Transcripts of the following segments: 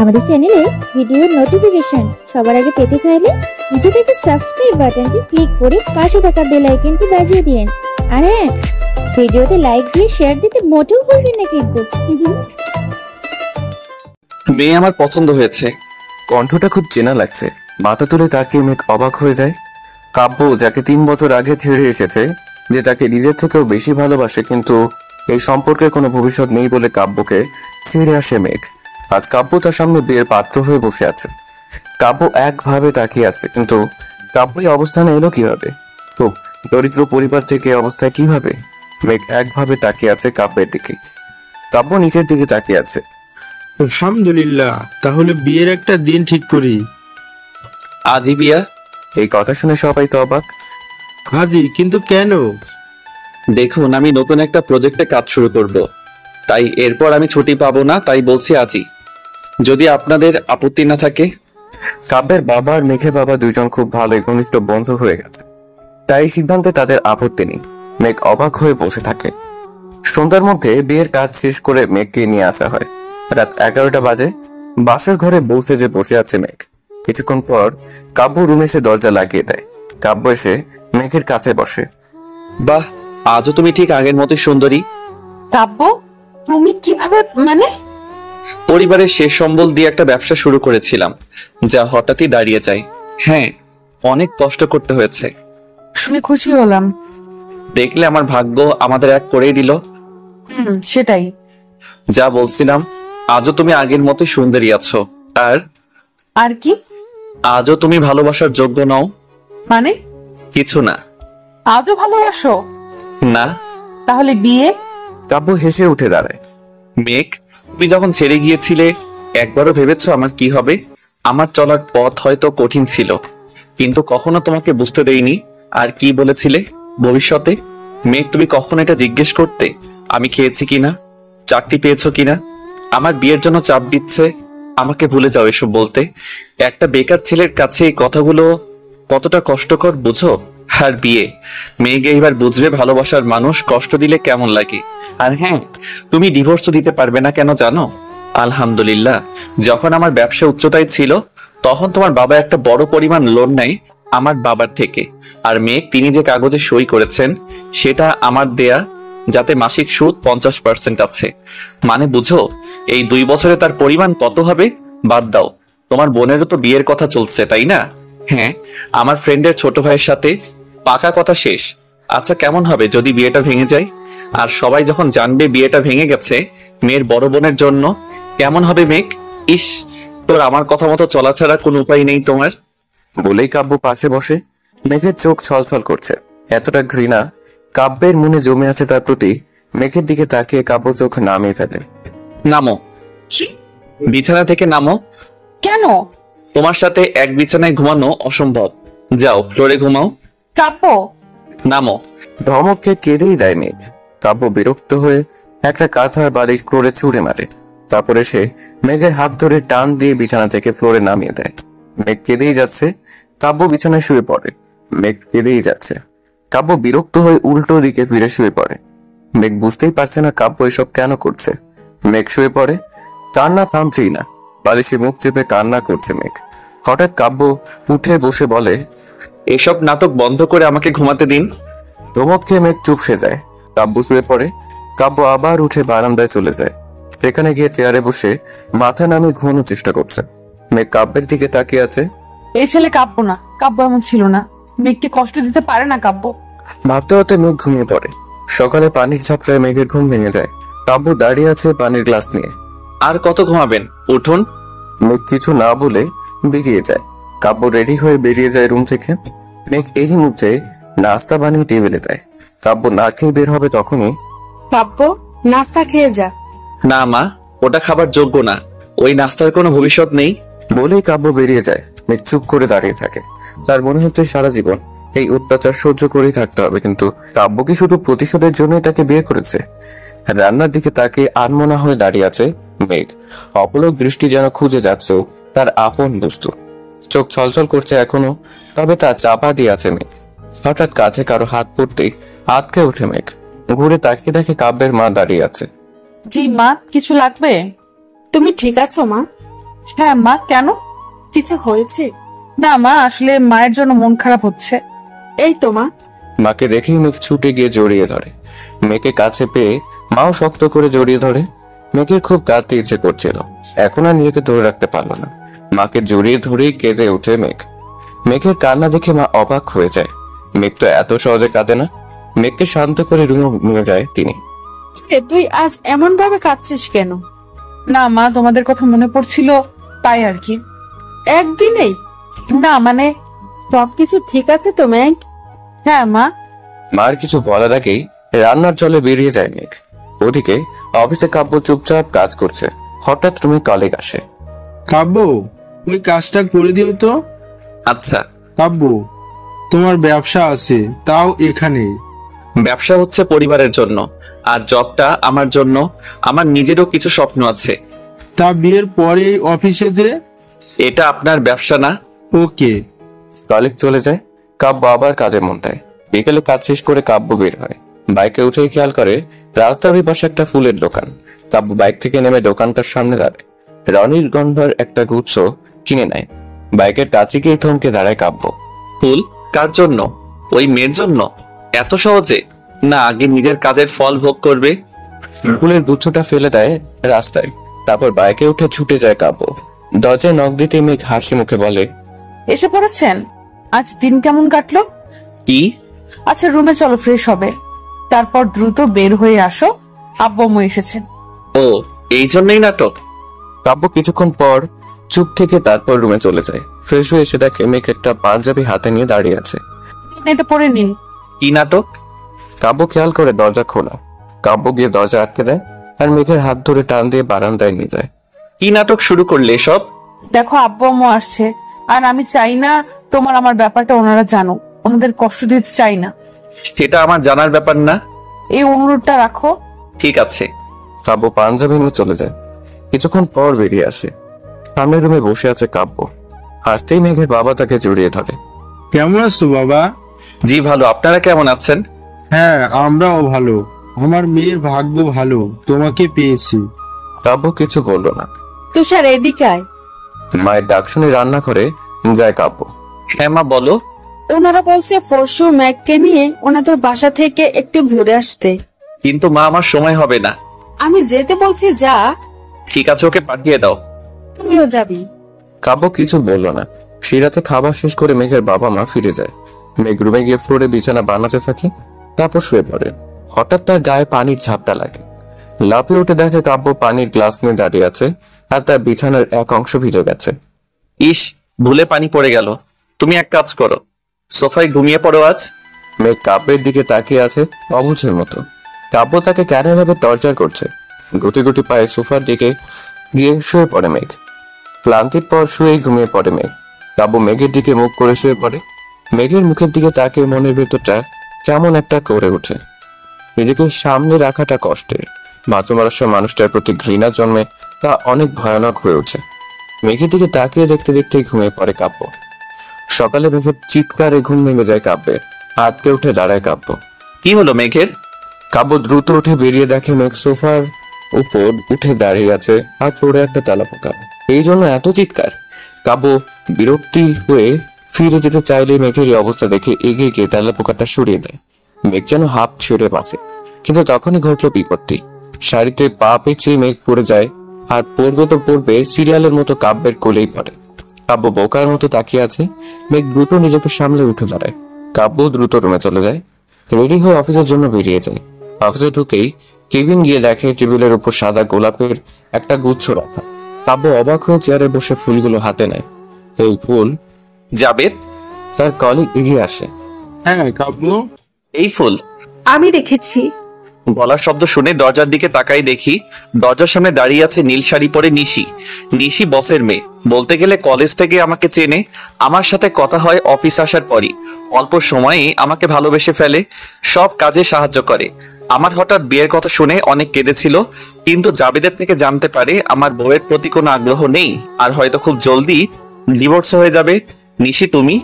আমাদের চ্যানেলে ভিডিওর নোটিফিকেশন সবার আগে পেতে চাইলে নিচে থেকে সাবস্ক্রাইব বাটনটি ক্লিক করে পাশে থাকা বেল আইকনটি বাজিয়ে দিন। আর হ্যাঁ, ভিডিওতে লাইক দিয়ে শেয়ার দিতে মোটেও ভুলবেন না কিন্তু। মেয়ে আমার পছন্দ হয়েছে। কণ্ঠটা খুব চেনা লাগছে। মাথা তুলে তাকিয়ে মেঘ অবাক হয়ে যায়। কাব্য, যাকে 3 বছর আগে ছেড়ে এসেছে, যে তাকে নিজের থেকেও বেশি ভালোবাসে, কিন্তু এই সম্পর্কের কোনো ভবিষ্যৎ নেই বলে কাব্যকে ছেড়ে আসে মেঘ। আজ কাব্য তার সামনে বিয়ের পাত্র হয়ে বসে আছে। কাব্য একভাবে তাকিয়ে আছে, কিন্তু কাব্য এই অবস্থানে এলো কিভাবে? তো দরিদ্র পরিবার থেকে অবস্থায় কিভাবে? মেঘ একভাবে তাকিয়ে আছে কাব্যের দিকে। কাব্য নিচের দিকে তাকিয়ে আছে। আলহামদুলিল্লাহ, তাহলে বিয়ের একটা দিন ঠিক করি। আজই বিয়া? এই কথা শুনে সবাই তো অবাক। আজই? কিন্তু কেন? দেখুন, আমি নতুন একটা প্রজেক্টে কাজ শুরু করব, তাই এরপর আমি ছুটি পাবো না, তাই বলছি আজই, যদি আপনাদের আপত্তি না থাকে। কাব্যের বাবা আর মেঘের বাবা দুইজন খুব ভালো ঘনিষ্ঠ বন্ধু হয়ে গেছে, তাই সিদ্ধান্তে তাদের আপত্তি নেই। মেঘ অবাক হয়ে বসে থাকে। সন্ধ্যার মধ্যে বিয়ের কাজ শেষ করে মেঘকে নিয়ে আসা হয়। রাত 11টা বাজে। বাসার ঘরে বসে যে বসে আছে মেঘ। কিছুক্ষণ পর কাব্য রুমে এসে দরজা লাগিয়ে দেয়। কাব্য এসে মেঘের কাছে বসে। বাহ, আজও তুমি ঠিক আগের মতোই সুন্দরী। কাব্য, তুমি কিভাবে? মানে? পরিবারের শেষ সম্বল দিয়ে একটা ব্যবসা শুরু করেছিলাম, যা হঠাৎই দাঁড়িয়ে যায়। হ্যাঁ, অনেক কষ্ট করতে হয়েছে। শুনে খুশি হলাম। দেখলে আমার ভাগ্য আমাদের এক করেই দিল। সেটাই। যা বলছিলাম, আজও তুমি আগের মতোই সুন্দরী আছো। আর কি? আজও তুমি ভালোবাসার যোগ্য নও। মানে? কিছু না। আজও ভালোবাসো না। তাহলে বিয়ে? কাব্য হেসে উঠে দাঁড়ায়। মেঘ, তুমি যখন ছেড়ে গিয়েছিলে, একবারও ভেবেছো আমার কি হবে? আমার চলার পথ হয়তো কঠিন ছিল, কিন্তু কখনো তোমাকে বুঝতে দেইনি। আর কি বলেছিলে ভবিষ্যতে? মেঘ, তুমি কখনো এটা জিজ্ঞেস করতে আমি খেয়েছি কিনা, চাকরি পেয়েছো কিনা? আমার বিয়ের জন্য চাপ দিচ্ছে, আমাকে ভুলে যাও এসব বলতে। একটা বেকার ছেলের কাছে এই কথাগুলো কতটা কষ্টকর বুঝো? আর বিয়ে, মেঘ এইবার বুঝবে ভালোবাসার মানুষ কষ্ট দিলে কেমন লাগে। আর হ্যাঁ, তুমি ডিভোর্স দিতে পারবে না কেন জানো? আলহামদুলিল্লাহ, যখন আমার ব্যবসা উচ্চতায় ছিল, তখন তোমার বাবা একটা বড় পরিমাণ লোন নেয় আমার বাবার থেকে। আর মেঘ, তিনি যে কাগজে সই করেছেন, সেটা আমার দেয়া, যাতে মাসিক সুদ 50% আছে। মানে বুঝো, এই 2 বছরে তার পরিমাণ কত হবে? বাদ দাও, তোমার বোনেরও তো বিয়ের কথা চলছে, তাই না? হ্যাঁ, আমার ফ্রেন্ডের ছোট ভাইয়ের সাথে পাকা কথা শেষ। আচ্ছা, কেমন হবে যদি বিয়েটা ভেঙে যায়? আর সবাই যখন জানবে বিয়েটা ভেঙে গেছে মেয়ের বড় বোনের জন্য, কেমন হবে মেঘ? ইস, তোর আমার কথা মতো চলা ছাড়া কোনো উপায় নেই তোমার। বলেই কাব্য পাশে বসে। মেঘের চোখ ছলছল করছে। এতটা ঘৃণা কাব্যের মনে জমে আছে তার প্রতি। মেঘের দিকে তাকিয়ে কাব্য চোখ নামিয়ে ফেলে। নামো, বিছানা থেকে নামো। কেন? তোমার সাথে এক বিছানায় ঘুমানো অসম্ভব। যাও, ফ্লোরে ঘুমাও। কাব্য, নামো। ধমককে কেঁদেই দেয় মেঘ। কাব্য বিরক্ত হয়ে একটা কাঁথার বালিশ ফ্লোরে ছুঁড়ে মারে। তারপরে সে মেঘের হাত ধরে টান দিয়ে বিছানা থেকে ফ্লোরে নামিয়ে দেয়। মেঘ কেঁদেই যাচ্ছে। কাব্য বিছানায় শুয়ে পড়ে। মেঘ কেঁদেই যাচ্ছে। কাব্য বিরক্ত হয়ে উল্টো দিকে ফিরে শুয়ে পড়ে। মেঘ বুঝতেই পারছে না কাব্য এসব কেন করছে। মেঘ শুয়ে পড়ে। কান্না থামছেই না। বালিশে মুখ চেপে কান্না করছে মেঘ। হঠাৎ কাব্য উঠে বসে বলে, এসব নাটক বন্ধ করে আমাকে ঘুমাতে দিন। ধমক খেয়ে মেঘ চুপসে যায়। কাব্য শুয়ে পড়ে। কাব্য আবার উঠে বারান্দায় চলে যায়। সেখানে গিয়ে চেয়ারে বসে মাথা নামিয়ে ঘুমানোর চেষ্টা করছে। মেঘ কাব্যের দিকে তাকিয়ে আছে। এই ছেলে কাব্য না, কাব্য এমন ছিল না। মেঘকে কষ্ট দিতে পারে না কাব্য। ভাবতে ভাবতে মেঘ ঘুমিয়ে পড়ে। সকালে পানির ঝাপটায় মেঘের ঘুম ভেঙে যায়। কাব্য দাঁড়িয়ে আছে পানির গ্লাস নিয়ে। আর কত ঘুমাবেন, উঠুন। মেঘ কিছু না বলে বেরিয়ে যায়। কাব্য রেডি হয়ে বেরিয়ে যায় রুম থেকে। মেঘ এরই মধ্যে নাস্তা বানিয়ে টেবিলে দেয়। কাব্য না খেয়ে বের হবে তখনই, কাব্য, নাস্তা খেয়ে যা। না মা, ওটা খাবার যোগ্য না, ওই নাস্তার কোনো ভবিষ্যৎ নেই বলেই কাব্য বেরিয়ে যায়। মেঘ চুপ করে দাঁড়িয়ে থাকে। তার মনে হচ্ছে সারা জীবন এই অত্যাচার সহ্য করেই থাকতে হবে, কিন্তু কাব্য কি শুধু প্রতিশোধের জন্যই তাকে বিয়ে করেছে? রান্নার দিকে তাকে আনমনা হয়ে দাঁড়িয়ে আছে মেঘ। অপলক দৃষ্টি যেন খুঁজে যাচ্ছে তার আপন বস্তু। চোখ ছলছল করছে এখনো, তবে তা চাপা দিয়ে আছে মেঘ। হঠাৎ কাঁধে কারো হাত পড়তেই আটকে উঠে মেঘ। ঘুরে তাকিয়ে দেখে কাব্যের মা দাঁড়িয়ে আছে। জি মা, কিছু লাগবে? তুমি ঠিক আছো মা? হ্যাঁ মা, কেন? কিছু হয়েছে? না মা, আসলে মায়ের জন্য মন খারাপ হচ্ছে। এই তো মা। মাকে দেখেই মেঘ ছুটে গিয়ে জড়িয়ে ধরে। মেয়েকে কাছে পেয়ে মাও শক্ত করে জড়িয়ে ধরে। মেঘের খুব কাঁদতে ইচ্ছে করছিল, এখন আর নিজেকে ধরে রাখতে পারলো না। মাকে জড়িয়ে ধরেই কেঁদে ওঠে মেঘ। মেঘের কান্না দেখে মা অবাক হয়ে যায়। মেঘ তো এত সহজে কাঁদে না। মেঘকে শান্ত করে রুমে নিয়ে যায় তিনি। তুই আজ এমন ভাবে কাঁদছিস কেন? না মা, তোমাদের কথা মনে পড়ছিল তাই আর কি। একদিনেই? না মানে, সবকিছু ঠিক আছে তো মেঘ? হ্যাঁ মা। মার কিছু বলার আগেই রান্নার জলে বেরিয়ে যায় মেঘ। ওদিকে অফিসে কাব্য চুপচাপ কাজ করছে। হঠাৎ রুমে কলিগ আসে। কাব্য, ওই কাজটা করে দিও তো। আচ্ছা। কাব্য, তোমার ব্যবসা আছে, তাও এখানে। ব্যবসা হচ্ছে পরিবারের জন্য, আর জবটা আমার জন্য। আমার নিজেরও কিছু স্বপ্ন আছে। তা বিয়ের পরে অফিসে যে? এটা আপনার ব্যবসা না? ওকে। কলিগ চলে যায়, কাব্য আবার কাজে মন দেয়। বিকেলে কাজ শেষ করে কাব্য বের হয়। বাইকে উঠেই খেয়াল করে রাস্তার ওই পাশে একটা ফুলের দোকান। কাব্য বাইক থেকে নেমে দোকানটার সামনে দাঁড়ায়। রনির গন্ধার একটা গুচ্ছ কিনে নেয়। বাইকের কাছে গিয়ে থমকে দাঁড়ায় কাব্য। ফুল কার জন্য? ওই মেয়ের জন্য? এত সহজে? না, আগে নিজের কাজের ফল ভোগ করবে। ফুলের গুচ্ছটা ফেলে দেয় রাস্তায়, তারপর বাইকে উঠে ছুটে যায় কাব্য। দরজায় নখ দিতে মেঘ হাসি মুখে বলে, এসে পড়েছেন? আজ দিন কেমন কাটলো? কি? আচ্ছা রুমে চলো, ফ্রেশ হবে, তারপর দ্রুত বের হয়ে আসো, আব্বু আম্মু এসেছেন। ও, এই জন্যই নাটক? কাব্য কিছুক্ষণ পর চুপ থেকে তারপর রুমে চলে যায়। ফ্রেশ হয়ে এসে দেখে মেঘ একটা পাঞ্জাবি হাতে নিয়ে দাঁড়িয়ে আছে। এটা পরে নিন। কি নাটক? কাব্য খেয়াল করে দরজা খোলা। কাব্য গিয়ে দরজা আটকে দেয় আর মেঘের হাত ধরে টান দিয়ে বারান্দায় নিয়ে যায়। কি নাটক শুরু করলে সব? দেখো আব্বু আম্মু আসছে, আর আমি চাই না তোমার আমার ব্যাপারটা ওনারা জানো। ওনাদের কষ্ট দিতে চাই না। সেটা আমার জানার ব্যাপার না। এই অনুরোধটা রাখো। ঠিক আছে। কাব্য পাঞ্জাবি নিয়ে চলে যায়। কিছুক্ষণ পর বেরিয়ে আসে। সামনের রুমে বসে আছে কাব্য। হাসতেই মেঘের বাবা তাকে জড়িয়ে ধরে। কেমন আছো বাবা? জি ভালো, আপনারা কেমন আছেন? হ্যাঁ, আমরাও ভালো। আমার মেয়ের ভাগ্য ভালো, তোমাকে পেয়েছি। কাব্য কিছু বলল না। তুষার, এদিকে আয়। মায়ের ডাক শুনে রান্না করে যায় কাব্য। হ্যাঁ মা, বলো। ওনারা বলছে পরশু ম্যাককে নিয়ে ওনাদের বাসা থেকে একটু ঘুরে আসতে। কিন্তু মা, আমার সময় হবে না। আমি যেতে বলছি, যা। ঠিক আছে, ওকে পাঠিয়ে দাও। তুমিও যাবি? কাব্য কিছু বলল না। সেই রাতে খাবার শেষ করে মেঘের বাবা মা ফিরে যায়। মেঘ রুমে গিয়ে ফ্লোরে বিছানা বানাতে থাকে, তারপর শুয়ে পড়ে। হঠাৎ তার গায়ে পানির ঝাপটা লাগে। লাফিয়ে উঠে দেখে কাব্য পানির গ্লাস নিয়ে দাঁড়িয়ে আছে, আর তার বিছানার এক অংশ ভিজে গেছে। ইস, ভুলে পানি পড়ে গেল। তুমি এক কাজ করো, সোফায় ঘুমিয়ে পড়ো আজ। মেঘ কাব্যের দিকে তাকিয়ে আছে অবুঝের মতো। কাব্য তাকে কেন এভাবে টর্চার করছে। গুটি গুটি পায়ে সোফার দিকে গিয়ে শুয়ে পড়ে মেঘ। ক্লান্তির পর শুয়েই ঘুমিয়ে পড়ে মেঘ। কাব্য মেঘের দিকে মুখ করে শুয়ে পড়ে। মেঘের মুখের দিকে তাকিয়ে মনের ভেতরটা কেমন একটা করে ওঠে। নিজেকে সামনে রাখাটা কষ্টের। ভালোবাসার মানুষটার প্রতি ঘৃণা জন্মে তা অনেক ভয়ানক হয়ে ওঠে। মেঘের দিকে তাকিয়ে দেখতে দেখতেই ঘুমিয়ে পড়ে কাব্য। সকালে মেঘের চিৎকারে ঘুম ভেঙে যায় কাব্যের। হাতকে উঠে দাঁড়ায় কাব্য। কি হলো মেঘের? কাব্য দ্রুত উঠে বেরিয়ে দেখে মেঘ সোফার উপর উঠে দাঁড়িয়ে আছে আর পড়ে একটা তেলাপোকা। এই জন্য এত চিৎকার। কাব্য বিরক্তি হয়ে ফিরে যেতে চাইলে মেঘের এই অবস্থা দেখে এগিয়ে গিয়ে তেলাপোকাটা সরিয়ে দেয়। মেঘ যেন হাফ ছেড়ে বাঁচে, কিন্তু তখনই ঘটল বিপত্তি। শাড়িতে পা পেঁচিয়ে মেঘ পড়ে যায়, আর পড়বে তো পড়বে, সিরিয়ালের মতো কাব্যের কোলেই পড়ে। কাব্য বোকার মতো তাকিয়ে আছে। মেঘ দ্রুত নিজেকে সামলে উঠে দাঁড়ায়। কাব্য দ্রুত রুমে চলে যায়। রেডি হয়ে অফিসের জন্য বেরিয়ে যায়। অফিসে ঢুকেই কেবিন গিয়ে দেখে টেবিলের উপর সাদা গোলাপের একটা গুচ্ছ রাখা। কাব্য অবাক হয়ে চেয়ারে বসে ফুলগুলো হাতে নেয়। এই ফুল? জাবেদ? তার কলিগ এগিয়ে আসে। হ্যাঁ কাব্য, এই ফুল আমি রেখেছি। বলার শব্দ শুনে দরজার দিকে তাকাই, দেখি দরজার সামনে দাঁড়িয়ে আছে নীল শাড়ি পরে নিশি। নিশি বসের মেয়ে, বলতে গেলে কলেজ থেকে আমাকে চেনে। আমার সাথে কথা হয় অফিস আসার পরই। অল্প সময়ে আমাকে ভালোবেসে ফেলে, সব কাজে সাহায্য করে। আমার হঠাৎ বিয়ের কথা শুনে অনেক কেঁদেছিল, কিন্তু জাবেদের থেকে জানতে পারে আমার বউয়ের প্রতি কোনো আগ্রহ নেই, আর হয়তো খুব জলদি ডিভোর্স হয়ে যাবে। নিশি, তুমি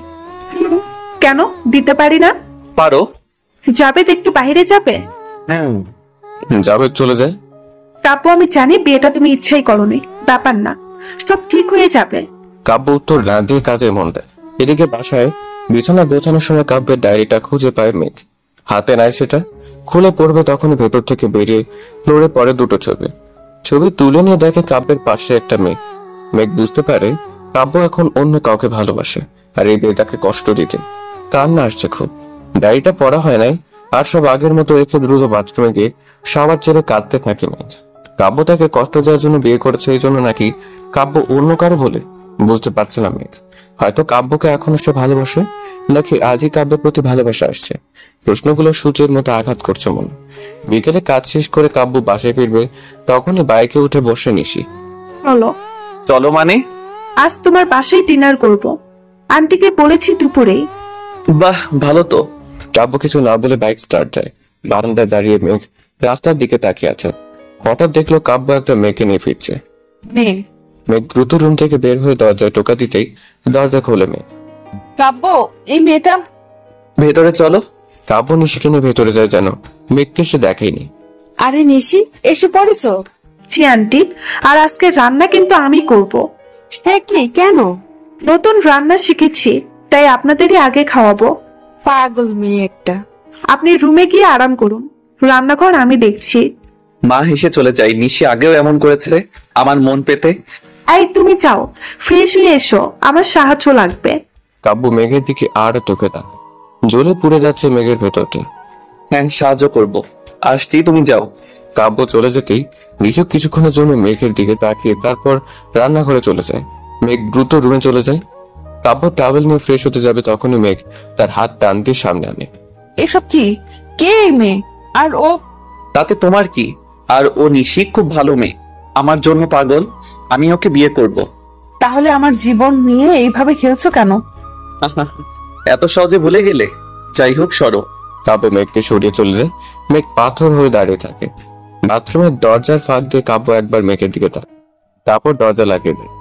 কেন দিতে পারি না? পারো। যাবে একটু বাইরে যাবে? হ্যাঁ। জাবেদ চলে যায়। তারপর আমি জানি বিয়েটা তুমি ইচ্ছাই করনি, ব্যাপার না। সব ঠিক হয়ে যাবে। কাব্য উত্তর না দিয়ে কাজে মন দেয়। এদিকে বাসায় বিছানা গোছানোর সময় কাব্যের ডায়েরিটা খুঁজে পায় মেঘ। হাতে নাই সেটা, খুলে পড়বে তখনই ভেতর থেকে বেরিয়ে ফ্লোরে পড়ে দুটো ছবি। ছবি তুলে নিয়ে দেখে কাব্যের পাশে একটা মেয়ে। মেঘ বুঝতে পারে কাব্য এখন অন্য কাউকে ভালোবাসে, আর এই বিয়ে তাকে কষ্ট দিতে। কান্না আসছে খুব। ডায়েরিটা পড়া হয় নাই, আর সব আগের মতো রেখে দ্রুত বাথরুমে গিয়ে শাওয়ার ছেড়ে কাঁদতে থাকে মেঘ। কাব্য তাকে কষ্ট দেওয়ার জন্য বিয়ে করেছে, এই জন্য নাকি কাব্য অন্য কারো বলে বুঝতে পারছে না মেঘ। হয়তো কাব্যকে এখনো সে ভালোবাসে, নাকি আজই কাব্যের প্রতি ভালোবাসা আসছে। প্রশ্নগুলো সূর্যের মতো আঘাত করছে মনে। বিকেলে কাজ শেষ করে কাব্য বাসায় ফিরবে, তখনই বাইকে উঠে বসে নিশি। চলো, চলো মানে? আজ তোমার বাসায় ডিনার করব। আন্টিকে বলেছি দুপুরেই। বাহ, ভালো তো। কাব্য কিছু না বলে বাইক স্টার্ট দেয়। বারান্দায় দাঁড়িয়ে মেঘ রাস্তার দিকে তাকিয়ে আছে। হঠাৎ দেখলো কাব্য একটা মেয়েকে নিয়ে ফিরছে। মেঘ, মেঘ দ্রুত রুম থেকে বের হয়ে দরজায় টোকা দিতেই দরজা খোলে মেঘ। কাব্য, এই মেয়েটা। ভেতরে চলো। কাব্য নিশিকে নিয়ে ভেতরে যায়, যেন মেঘকে সে দেখেনি। আরে নিশি, এসে পড়েছো? জি আন্টি, আর আজকে রান্না কিন্তু আমি করব। হ্যাঁ কি, কেন? নতুন রান্না শিখেছি, তাই আপনাদেরই আগে খাওয়াবো। পাগল মেয়ে একটা। আপনি রুমে গিয়ে আরাম করুন, রান্নাঘর আমি দেখছি। মা হেসে চলে যায়। নিশি আগেও এমন করেছে আমার মন পেতে। এই তুমি যাও, ফ্রেশ হয়ে এসো, আমার সাহায্য লাগবে। কাব্য মেঘের দিকে আর চোখে তাকায়। জ্বলে পুড়ে যাচ্ছে মেঘের ভেতরটা। হ্যাঁ, সাহায্য করব। আসছি, তুমি যাও। কাব্য চলে যেতেই ঋষভ কিছুক্ষণের জন্য মেঘের দিকে তাকিয়ে তারপর রান্নাঘরে চলে যায়। মেঘ দ্রুত রুমে চলে যায়। কাব্য টাওয়েল নিয়ে ফ্রেশ হতে যাবে, তখনই মেঘ তার হাত টান দিয়ে সামনে আনে। এসব কি? কে এই মেয়ে? আর ও? তাতে তোমার কি? আর ও নিশি খুব ভালো মেয়ে, আমার জন্য পাগল। আমি ওকে বিয়ে করব। তাহলে আমার জীবন নিয়ে এইভাবে খেলছো কেন? এত সহজে ভুলে গেলে? যাই হোক, সরো। কাব্য মেঘকে সরিয়ে চলে যায়। মেঘ পাথর হয়ে দাঁড়িয়ে থাকে। বাথরুমের দরজার ফাঁক দিয়ে কাব্য একবার মেঘের দিকে তাকায়, তারপর দরজা লাগিয়ে দেয়।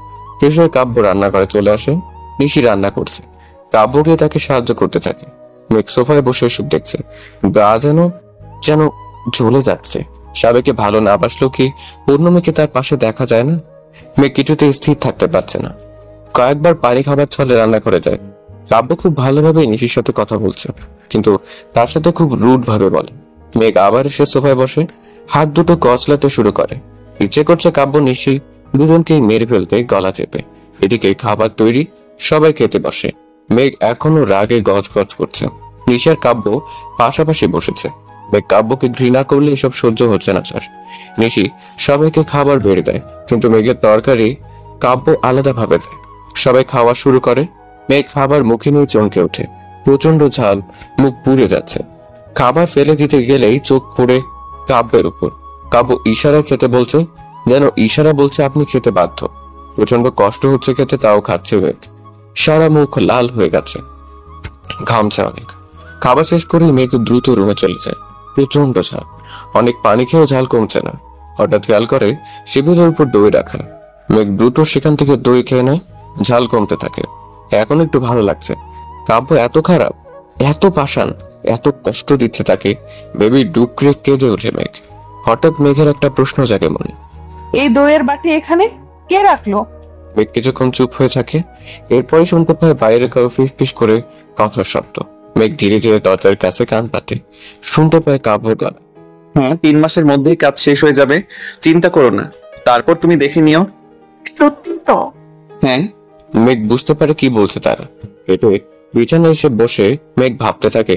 শেষ হয়ে কাব্য রান্নাঘরে চলে আসে। নিশি রান্না করছে। কাব্য গিয়ে তাকে সাহায্য করতে থাকে। মেঘ সোফায় বসে এসব দেখছে। গা যেন যেন জ্বলে যাচ্ছে। সাবেকে ভালো না বাসলেও কি অন্য মেয়েকে তার পাশে দেখা যায় না? মেঘ কিছুতে স্থির থাকতে পারছে না। কয়েকবার পানি খাবার ছলে রান্না করে যায়। কাব্য খুব ভালোভাবে নিশির সাথে কথা বলছে, কিন্তু তার সাথে খুব রুড ভাবে বলে। মেঘ আবার এসে সোফায় বসে হাত দুটো কচলাতে শুরু করে। ইচ্ছে করছে কাব্য নিশি দুজনকেই মেরে ফেলতে গলা চেপে। এদিকে খাবার তৈরি, সবাই খেতে বসে। মেঘ এখনো রাগে গজগজ করছে। নিশি আর কাব্য পাশাপাশি বসেছে। মেঘ কাব্যকে ঘৃণা করলে এসব সহ্য হচ্ছে না স্যার। নিশি সবাইকে খাবার বেড়ে দেয়, কিন্তু মেঘের তরকারি কাব্য আলাদা ভাবে দেয়। সবাই খাওয়া শুরু করে। মেঘ খাবার মুখে নিয়ে চমকে ওঠে। প্রচন্ড ঝাল, মুখ পুড়ে যাচ্ছে। খাবার ফেলে দিতে গেলেই চোখ পড়ে কাব্যের উপর। কাব্য ইশারায় খেতে বলছে, যেন ইশারা বলছে আপনি খেতে বাধ্য। প্রচন্ড কষ্ট হচ্ছে খেতে, তাও খাচ্ছে মেঘ। সারা মুখ লাল হয়ে গেছে, ঘামছে অনেক। খাবার শেষ করেই মেঘ দ্রুত রুমে চলে যায়। প্রচন্ড ঝাল, অনেক পানি খেয়েও ঝাল কমছে না। হঠাৎ খেয়াল করে টেবিলের উপর দই রাখা। মেঘ দ্রুত সেখান থেকে দই খেয়ে নেয়। ঝাল কমতে থাকে। এখন একটু ভালো লাগছে। কাব্য এত খারাপ, এত পাষাণ, এত কষ্ট দিচ্ছে তাকে। বেবি ডুকরে কেঁদে ওঠে মেঘ। হঠাৎ মেঘের একটা প্রশ্ন জাগে মনে। এই দইয়ের বাটি এখানে কে রাখলো? মেঘ কিছুক্ষণ চুপ হয়ে থাকে। এরপরে শুনতে পায় বাইরে কাউ ফিস ফিস করে কথার শব্দ। মেঘ ধীরে ধীরে দরজার কাছে কান পাতে। শুনতে পায় কাব্যর গলা। হ্যাঁ, 3 মাসের মধ্যেই কাজ শেষ হয়ে যাবে, চিন্তা করো না। তারপর তুমি দেখে নিও। সত্যি তো? হ্যাঁ। মেঘ বুঝতে পারে কি বলছে তারা। হেঁটে বিছানায় এসে বসে মেঘ ভাবতে থাকে।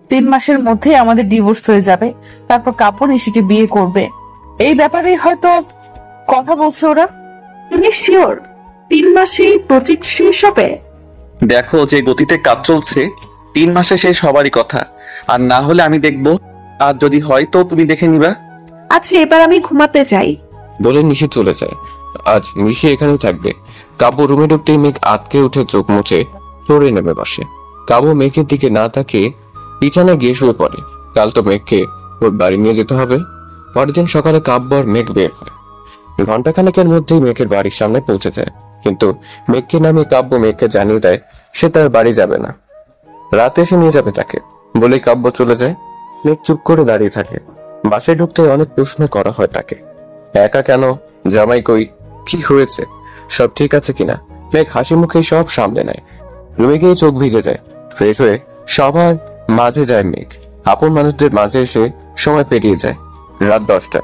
3 মাসের মধ্যে আমাদের ডিভোর্স হয়ে যাবে, তারপর কাব্য নিশিকে বিয়ে করবে। এই ব্যাপারে হয়তো কথা বলছে ওরা। তুমি শিওর 3 মাসেই প্রজেক্ট শেষ হবে? দেখো, যে গতিতে কাজ চলছে, 3 মাসে শেষ হবারই কথা। আর না হলে আমি দেখবো, আর যদি হয় তো তুমি দেখে নিবা। আচ্ছা, এবার আমি ঘুমাতে যাই। বলে নিশি চলে যায়। আজ নিশি এখানেই থাকবে। কাব্য রুমে ঢুকতেই মেঘ আটকে উঠে চোখ মুছে ফ্লোরে নেমে বসে। কাব্য মেঘের দিকে না তাকিয়ে বিছানায় গিয়ে শুয়ে পড়ে। কাল তো মেঘকে ওর বাড়ি নিয়ে যেতে হবে। পরের দিন সকালে কাব্য আর মেঘ বের হয়। ঘন্টাখানেকের মধ্যেই মেঘের বাড়ির সামনে পৌঁছে যায়, কিন্তু মেঘকে নামিয়ে কাব্য মেঘকে জানিয়ে দেয় সে তার বাড়ি যাবে না, রাতে এসে নিয়ে যাবে তাকে। বলেই কাব্য চলে যায়। মেঘ চুপ করে দাঁড়িয়ে থাকে। বাসায় ঢুকতে অনেক প্রশ্ন করা হয় তাকে। একা কেন? জামাই কই? কি হয়েছে? সব ঠিক আছে কিনা। মেঘ হাসি মুখে সব সামলে নেয়। রুমে গিয়ে চোখ ভিজে যায়। ফ্রেশ হয়ে সবার মাঝে যায় মেঘ। আপন মানুষদের মাঝে এসে সময় পেরিয়ে যায়। রাত 10টা,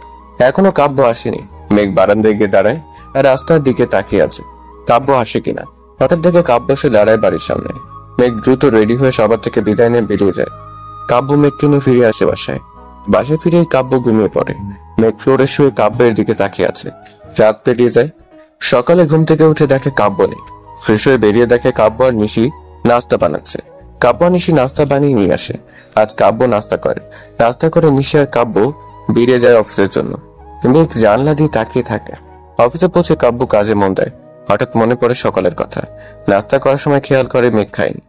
এখনো কাব্য আসেনি। মেঘ বারান্দায় গিয়ে দাঁড়ায় আর রাস্তার দিকে তাকিয়ে আছে কাব্য আসে কিনা। হঠাৎ দেখে কাব্য এসে দাঁড়ায় বাড়ির সামনে। মেঘ দ্রুত রেডি হয়ে সবার থেকে বিদায় নিয়ে বেরিয়ে যায়। কাব্য মেঘকে নিয়ে ফিরে আসে বাসায়। বাসায় ফিরে কাব্য ঘুমিয়ে পড়ে। মেঘ ফ্লোরে শুয়ে কাব্যের দিকে তাকিয়ে আছে। রাত পেরিয়ে যায়। সকালে ঘুম থেকে উঠে দেখে কাব্য নেই। ফ্রেশ হয়ে বেরিয়ে দেখে কাব্য আর নিশি নাস্তা বানাচ্ছে। কাব্য আর নিশি নাস্তা বানিয়ে নিয়ে আসে। আজ কাব্য নাস্তা করে। নাস্তা করে নিশি আর কাব্য বেরিয়ে যায় অফিসের জন্য। মেঘ জানলা দিয়ে তাকিয়ে থাকে। অফিসে পৌঁছে কাব্য কাজে মন দেয়। হঠাৎ মনে পড়ে সকালের কথা। নাস্তা করার সময় খেয়াল করে মেঘ খায়নি।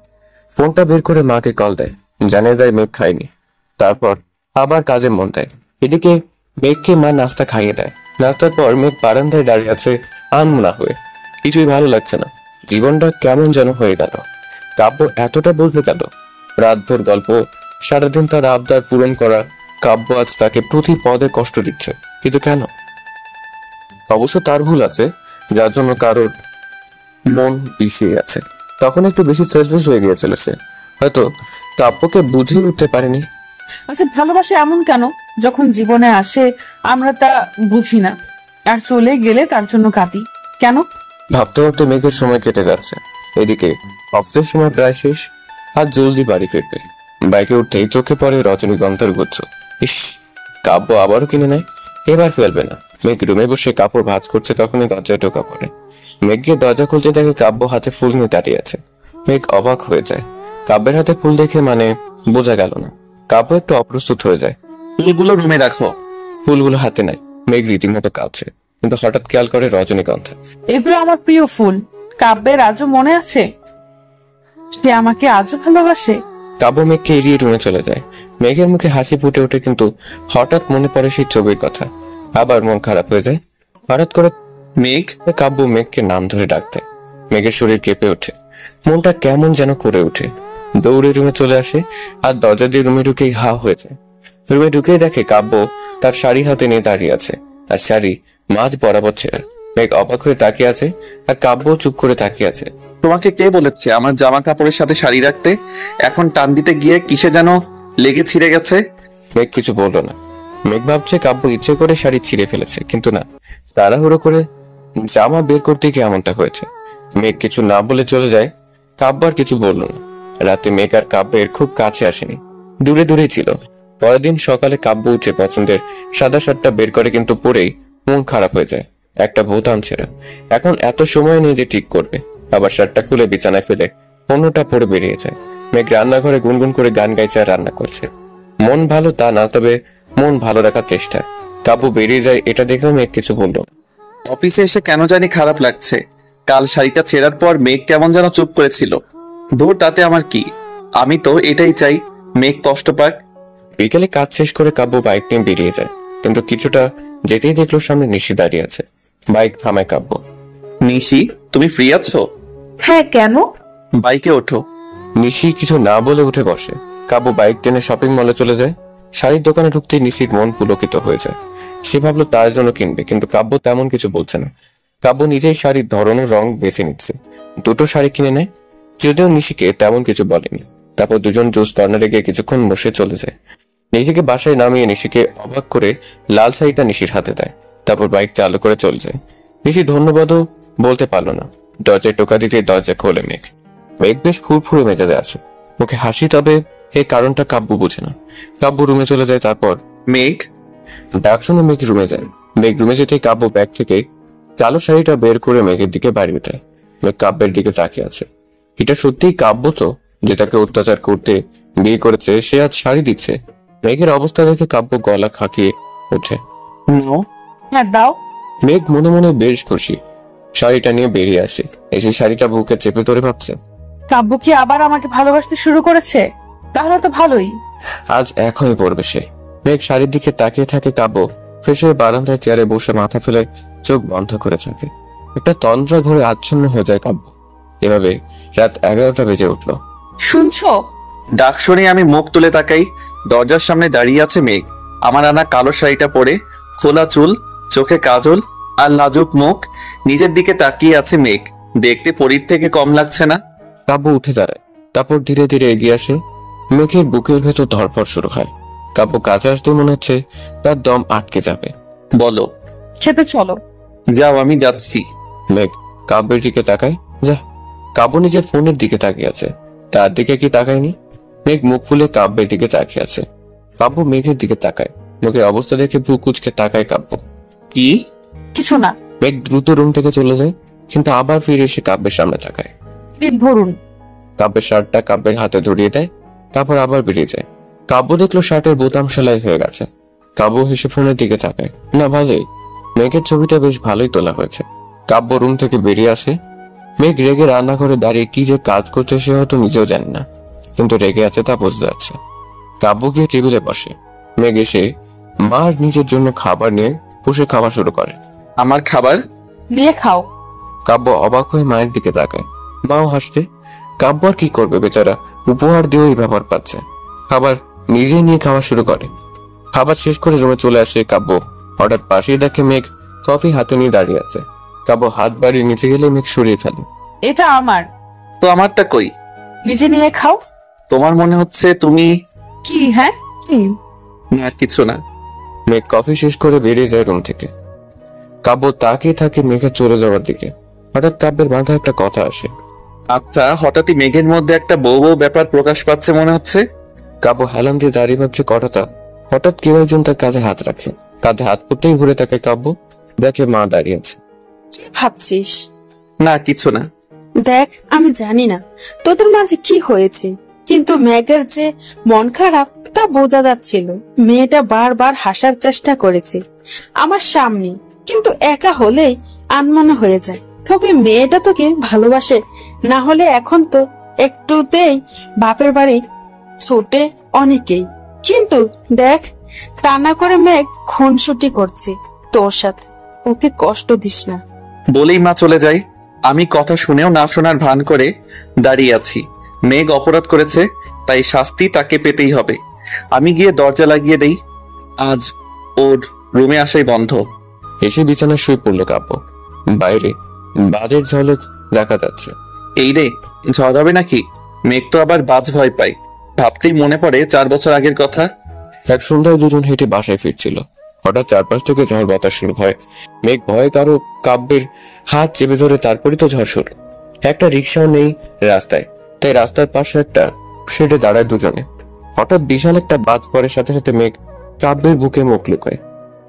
ফোনটা বের করে মাকে কল দেয়, জানিয়ে দেয় মেঘ খায়নি। তারপর আবার কাজে মন দেয়। এদিকে মেঘকে মা নাস্তা খাইয়ে দেয়। নাস্তার পর মেঘ বারান্দায় দাঁড়িয়ে আছে আনমনা হয়ে। কিছুই ভালো লাগছে না। জীবনটা কেমন যেন হয়ে গেল। কাব্য এতটা বলতে গেল। রাতভর গল্প, সারাদিন তার আবদার পূরণ করা। কাব্য আজ তাকে প্রতি পদে কষ্ট দিচ্ছে, কিন্তু কেন? অবশ্য তার ভুল আছে, যার জন্য কারোর মন বিষিয়ে আছে। তখন একটু বেশি সেলফিশ হয়ে গিয়েছিল সে। হয়তো কাব্যকে বুঝে উঠতে পারেনি। আচ্ছা, ভালোবাসা এমন কেন যখন জীবনে আসে আমরা তা বুঝি না, আর চলে গেলে তার জন্য কাঁদি কেন? ভাবতে ভাবতে মেঘের সময় কেটে যাচ্ছে। এদিকে অফিসের সময় প্রায় শেষ। আর জলদি বাড়ি ফিরবে। বাইকে উঠতেই চোখে পড়ে রজনীগন্ধার গুচ্ছ। ইস, কাব্য আবারও কিনে নেয়। এবার ফেলবে না। মেঘ রুমে বসে কাপড় ভাঁজ করছে, তখনই দরজায় টোকা পড়ে। মেঘ গিয়ে দরজা খুলতে দেখে কাব্য হাতে ফুল নিয়ে দাঁড়িয়ে আছে। মেঘ অবাক হয়ে যায়। কাব্যের হাতে ফুল দেখে মানে বোঝা গেল না। কাব্য একটু অপ্রস্তুত হয়ে যায়। ফুলগুলো রুমে রাখো। ফুলগুলো হাতে নেয়। মেঘ রীতিমতো কাঁপছে, কিন্তু হঠাৎ খেয়াল করে রজনীগন্ধা। এগুলো আমার প্রিয় ফুল। কাব্যের আজও মনে আছে, সে আমাকে আজও ভালোবাসে। কাব্য মেঘকে এড়িয়ে রুমে চলে যায়। মেঘের মুখে হাসি ফুটে ওঠে, কিন্তু হঠাৎ মনে পড়ে সেই ছবির কথা। আবার মন খারাপ হয়ে যায়। হঠাৎ করে মেঘ, কাব্য মেঘকে নাম ধরে ডাকতে মেঘের শরীর কেঁপে ওঠে। মনটা কেমন যেন করে ওঠে। দৌড়ে রুমে চলে আসে আর দরজা দিয়ে রুমে ঢুকেই হা হয়ে যায়। রুমে ঢুকেই দেখে কাব্য তার শাড়ি হাতে নিয়ে দাঁড়িয়ে আছে, আর শাড়ি মাঝ বরাবর ছেঁড়া। মেঘ অবাক হয়ে তাকিয়ে আছে, আর কাব্য চুপ করে তাকিয়ে আছে। তোমাকে কে বলেছে আমার জামা কাপড়ের সাথে শাড়ি রাখতে? এখন টান দিতে গিয়ে কিসে যেন লেগে ছিঁড়ে গেছে। মেঘ কিছু বললো না। মেঘ ভাবছে কাব্য ইচ্ছে করে শাড়ি ছিঁড়ে ফেলেছে, কিন্তু না, তাড়াহুড়ো করে জামা বের করতে গিয়ে এমনটা হয়েছে। মেঘ কিছু না বলে চলে যায়। কাব্য আর কিছু বললো না। রাতে মেঘ আর কাব্যের খুব কাছে আসেনি, দূরে দূরেই ছিল। পরের দিন সকালে কাব্য উঠে পছন্দের সাদা শার্টটা বের করে, কিন্তু পরেই মন খারাপ হয়ে যায়। একটা বোতাম ছেঁড়া। এখন এত সময় নেই যে ঠিক করবে। আবার শার্টটা খুলে বিছানায় ফেলে অন্যটা পরে বেরিয়ে যায়। মেঘ রান্নাঘরে গুনগুন করে গান গাইছে আর রান্না করছে। মন ভালো তা না, তবে মন ভালো রাখার চেষ্টা। কাব্য বেরিয়ে যায়, এটা দেখেও মেঘ কিছু বললো। অফিসে এসে কেন জানি খারাপ লাগছে। কাল শাড়িটা ছেঁড়ার পর মেঘ কেমন যেন চুপ করেছিল। ধুর, তাতে আমার কি? আমি তো এটাই চাই, মেঘ কষ্ট পাক। বিকেলে কাজ শেষ করে কাব্য বাইক নিয়ে বেরিয়ে যায়, কিন্তু কিছুটা যেতেই দেখলো সামনে নিশি দাঁড়িয়ে আছে। বাইক থামায় কাব্য। নিশি, তুমি ফ্রি আছো? হ্যাঁ, কেন? বাইকে ওঠো। নিশি কিছু না বলে উঠে বসে। কাব্য বাইক টেনে শপিং মলে চলে যায়। শাড়ির দোকানে ঢুকতেই নিশির মন পুলকিত হয়ে যায়। সে ভাবলো তার জন্য কিনবে, কিন্তু কাব্য তেমন কিছু বলছে না। কাব্য নিজেই শাড়ির ধরন ও রং বেছে নিচ্ছে। দুটো শাড়ি কিনে নেয়, যদিও নিশিকে তেমন কিছু বলেনি। তারপর দুজন জুস কর্নারে গিয়ে কিছুক্ষণ বসে চলে যায়। নিশিকে বাসায় নামিয়ে নিশিকে অবাক করে লাল শাড়িটা নিশির হাতে দেয়। তারপর বাইক চালু করে চলে যায়। নিশি ধন্যবাদও বলতে পারলো না। দরজায় টোকা দিতে দরজা খোলে মেঘ। মেঘ বেশ ফুরফুরে মেজাজে আছে, মুখে হাসি, তবে এর কারণটা কাব্য বুঝে না। কাব্য রুমে চলে যায়। তারপর মেঘ, ডাক শুনে মেঘ রুমে যায়। মেঘ রুমে যেতে কাব্য ব্যাগ থেকে কালো শাড়িটা বের করে মেঘের দিকে বাড়িয়ে দেয়। মেঘ কাব্যের দিকে তাকিয়ে আছে। এটা সত্যিই কাব্য তো, যে তাকে অত্যাচার করতে বিয়ে করেছে, সে আজ শাড়ি দিচ্ছে। মেঘের অবস্থা দেখে কাব্য গলা খাকিয়ে ওঠে। হ্যাঁ, দাও। মেঘ মনে মনে বেশ খুশি। শাড়িটা নিয়ে বেরিয়ে আসে। এসে শাড়িটা বুকে চেপে ধরে ভাবছে, কাব্য কি আবার আমাকে ভালোবাসতে শুরু করেছে? তাহলে তো ভালোই। আজ এখনই পড়বে সে। মেঘ শাড়ির দিকে তাকিয়ে থাকে। কাব্য ফ্রেশ হয়ে বারান্দায় চেয়ারে বসে মাথা ফেলে চোখ বন্ধ করে থাকে। একটা তন্দ্রা ধরে আচ্ছন্ন হয়ে যায় কাব্য। এভাবে রাত 11টা বেজে উঠলো। শুনছো? ডাক শুনে আমি মুখ তুলে তাকাই। দরজার সামনে দাঁড়িয়ে আছে মেঘ। আমার আনা কালো শাড়িটা পরে, খোলা চুল, চোখে কাজল আর লাজুক মুখ, নিজের দিকে তাকিয়ে আছে মেঘ। দেখতে পরীর থেকে কম লাগছে না? কাব্য উঠে দাঁড়ায়, তারপর ধীরে ধীরে এগিয়ে আসে। মেঘের বুকের ভেতর ধড়ফড় শুরু হয়। কাব্য কাছে আসতে মনে হচ্ছে তার দম আটকে যাবে। বলো। খেতে চলো। যাও, আমি যাচ্ছি। মেঘ কাব্যের দিকে তাকায়। যা। কাব্য নিজের ফোনের দিকে তাকিয়ে আছে, তার দিকে কি তাকায়নি? মেঘ মুখ ফুলে কাব্যের দিকে তাকিয়ে আছে। কাব্য মেঘের দিকে তাকায়। মেঘের অবস্থা দেখে ভ্রু কুচকে তাকায় কাব্য। কি? কিছু না। মেঘ দ্রুত রুম থেকে চলে যায়, কিন্তু আবার ফিরে এসে কাব্যের সামনে তাকায়। প্লিজ ধরুন। কাব্যের শার্টটা কাব্যের হাতে ধরিয়ে দেয়, তারপর আবার বেরিয়ে যায়। কাব্য দেখলো শার্টের বোতাম সেলাই হয়ে গেছে। কাব্য হেসে ফোনের দিকে তাকায়। না, ভালোই। মেঘের ছবিটা বেশ ভালোই তোলা হয়েছে। কাব্য রুম থেকে বেরিয়ে আসে। মেঘ রেগে রান্নাঘরে দাঁড়িয়ে কি যে কাজ করছে সে হয়তো নিজেও জানে না, কিন্তু রেগে আছে তা বোঝা যাচ্ছে। কাব্য গিয়ে টেবিলে বসে। মেঘ এসে মার নিজের জন্য খাবার নিয়ে বসে খাওয়া শুরু করে। আমার খাবার? নিয়ে খাও। কাব্য অবাক হয়ে মায়ের দিকে তাকায়। মাও হাসছে। কাব্য আর কি করবে, বেচারা উপহার দিয়েও এই ব্যাপার পাচ্ছে। খাবার নিজে নিয়ে খাওয়া শুরু করে। খাবার শেষ করে রুমে চলে আসে কাব্য। হঠাৎ পাশেই দেখে মেঘ কফি হাতে নিয়ে দাঁড়িয়ে আছে। কাব্য হাত বাড়িয়ে নিচে গেলে মেঘ সরিয়ে ফেলে। এটা আমার। তো আমারটা কই? নিজে নিয়ে খাও। তোমার মনে হচ্ছে তুমি। কি? হ্যাঁ কি? না, কিছু না। মেঘ কফি শেষ করে বেরিয়ে যায় রুম থেকে। কাব্য তাকিয়ে থাকে মেঘের চলে যাওয়ার দিকে। হঠাৎ কাব্যের মাথায় একটা কথা আসে। আচ্ছা, হঠাৎই মেঘের মধ্যে একটা বউ বউ ব্যাপার প্রকাশ পাচ্ছে মনে হচ্ছে। কাব্য হেলান দিয়ে দাঁড়িয়ে ভাবছে কথাটা। হঠাৎ কেউ একজন তার কাঁধে হাত রাখে। কাঁধে হাত পড়তেই ঘুরে তাকায় কাব্য, দেখে মা দাঁড়িয়ে আছে। কি ভাবছিস? না, কিছু না। দেখ, আমি জানি না তোদের মাঝে কি হয়েছে, কিন্তু মেঘের যে মন খারাপ তা বোঝা যাচ্ছিল। মেয়েটা বারবার হাসার চেষ্টা করেছে আমার সামনে, কিন্তু একা হলেই আনমনে হয়ে যায়। তবে মেয়েটা তোকে ভালোবাসে, না হলে এখন তো একটুতেই বাপের বাড়ি ছুটে অনেকেই। কিন্তু দেখ, তা না করে মেঘ খুনসুটি করছে তোর সাথে। ওকে কষ্ট দিস না। বলেই মা চলে যায়। আমি কথা শুনেও না শোনার ভান করে দাঁড়িয়ে আছি। মেঘ অপরাধ করেছে, তাই শাস্তি তাকে পেতেই হবে। আমি গিয়ে দরজা লাগিয়ে দেই। আজ ওর রুমে আসাই বন্ধ। এসে বিছানায় শুয়ে পড়লো কাব্য। বাইরে বাজের ঝলক দেখা যাচ্ছে। এই রে, ঝড় হবে নাকি? মেঘ তো আবার বাজ ভয় পায়। ভাবতেই মনে পড়ে 4 বছর আগের কথা। এক সন্ধ্যায় দুজন হেঁটে বাসায় ফিরছিল। হঠাৎ চারপাশ থেকে ঝড় বাতাস শুরু হয়। মেঘ ভয়ে কারো কাব্যের হাত চেপে ধরে, তারপরই তো ঝড় শুরু। একটা রিক্সাও নেই রাস্তায়, তাই রাস্তার পাশে একটা শেডে দাঁড়ায় দুজনে। হঠাৎ বিশাল একটা বাজ পড়ার সাথে সাথে মেঘ কাব্যের বুকে মুখ লুকায়।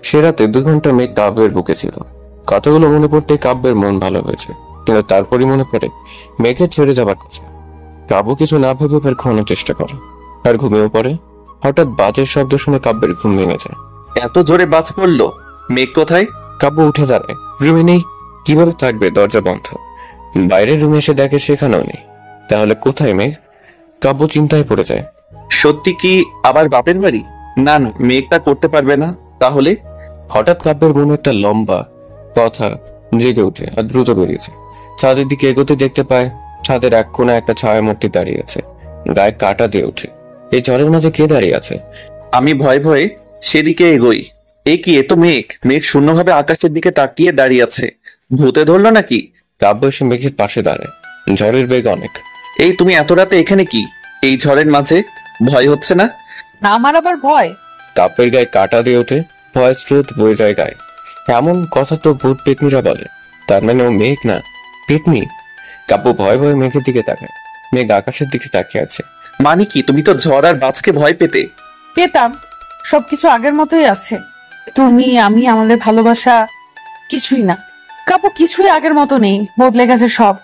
সে রাতে 2 ঘন্টা মেঘ কাব্যের বুকে ছিল। কথাগুলো মনে পড়তে কাব্যের মন ভালো হয়েছে, কিন্তু তারপরই মনে পড়ে মেঘের ছেড়ে যাবার কথা। কাব্য কিছু না ভেবে ফের ঘুমানোর চেষ্টা করে, আর ঘুমিয়েও পড়ে। হঠাৎ বাজের শব্দ শুনে কাব্যের ঘুম ভেঙে যায়। এত জোরে বাজ পড়লো? মেঘ কোথায়? কাব্য উঠে দাঁড়ায়। রুমে নেই। কিভাবে থাকবে? দরজা বন্ধ। বাইরের রুমে এসে দেখে সেখানেও নেই। তাহলে কোথায় মেঘ? কাব্য চিন্তায় পড়ে যায়। সত্যি কি আবার বাপের বাড়ি? না না, মেঘ তা করতে পারবে না। তাহলে? হঠাৎ কাব্যের মনে একটা লম্বা কথা জেগে উঠে আর দ্রুত বেরিয়েছে। ছাদের দিকে এগোতে দেখতে পায় ছাদের এক কোণে একটা ছায়া মূর্তি দাঁড়িয়ে আছে। গায়ে কাটা দিয়ে ওঠে। এই ঝড়ের মাঝে কে দাঁড়িয়ে আছে? আমি ভয়ে ভয়ে সেদিকে এগোই। এ কি, এ তো মেঘ। মেঘ শূন্যভাবে আকাশের দিকে তাকিয়ে দাঁড়িয়ে আছে। ভূতে ধরলো নাকি? কাব্য এসে মেঘের পাশে দাঁড়ায়। ঝড়ের বেগ অনেক। এই তুমি এত রাতে এখানে কি? এই ঝড়ের মাঝে ভয় হচ্ছে না? না, আমার আবার ভয়। কাব্যের গায়ে কাটা দিয়ে ওঠে। ভয় স্রোত বয়ে যায় গায়ে। এমন কথা তো ভূত পেতনিরা বলে। তার মানে ও মেঘ না, পেতনি। কাব্য ভয় ভয়ে মেঘের দিকে তাকায়। মেঘ আকাশের দিকে তাকিয়ে আছে। মানে কি, তুমি তো ঝড় আর বাজকে ভয় পেতে? পেতাম। সবকিছু আগের মতোই আছে। তুমি, আমি, আমাদের ভালোবাসা কিছুই না। কাপু কিছুই আগের মতো নেই, বদলে গেছে সব।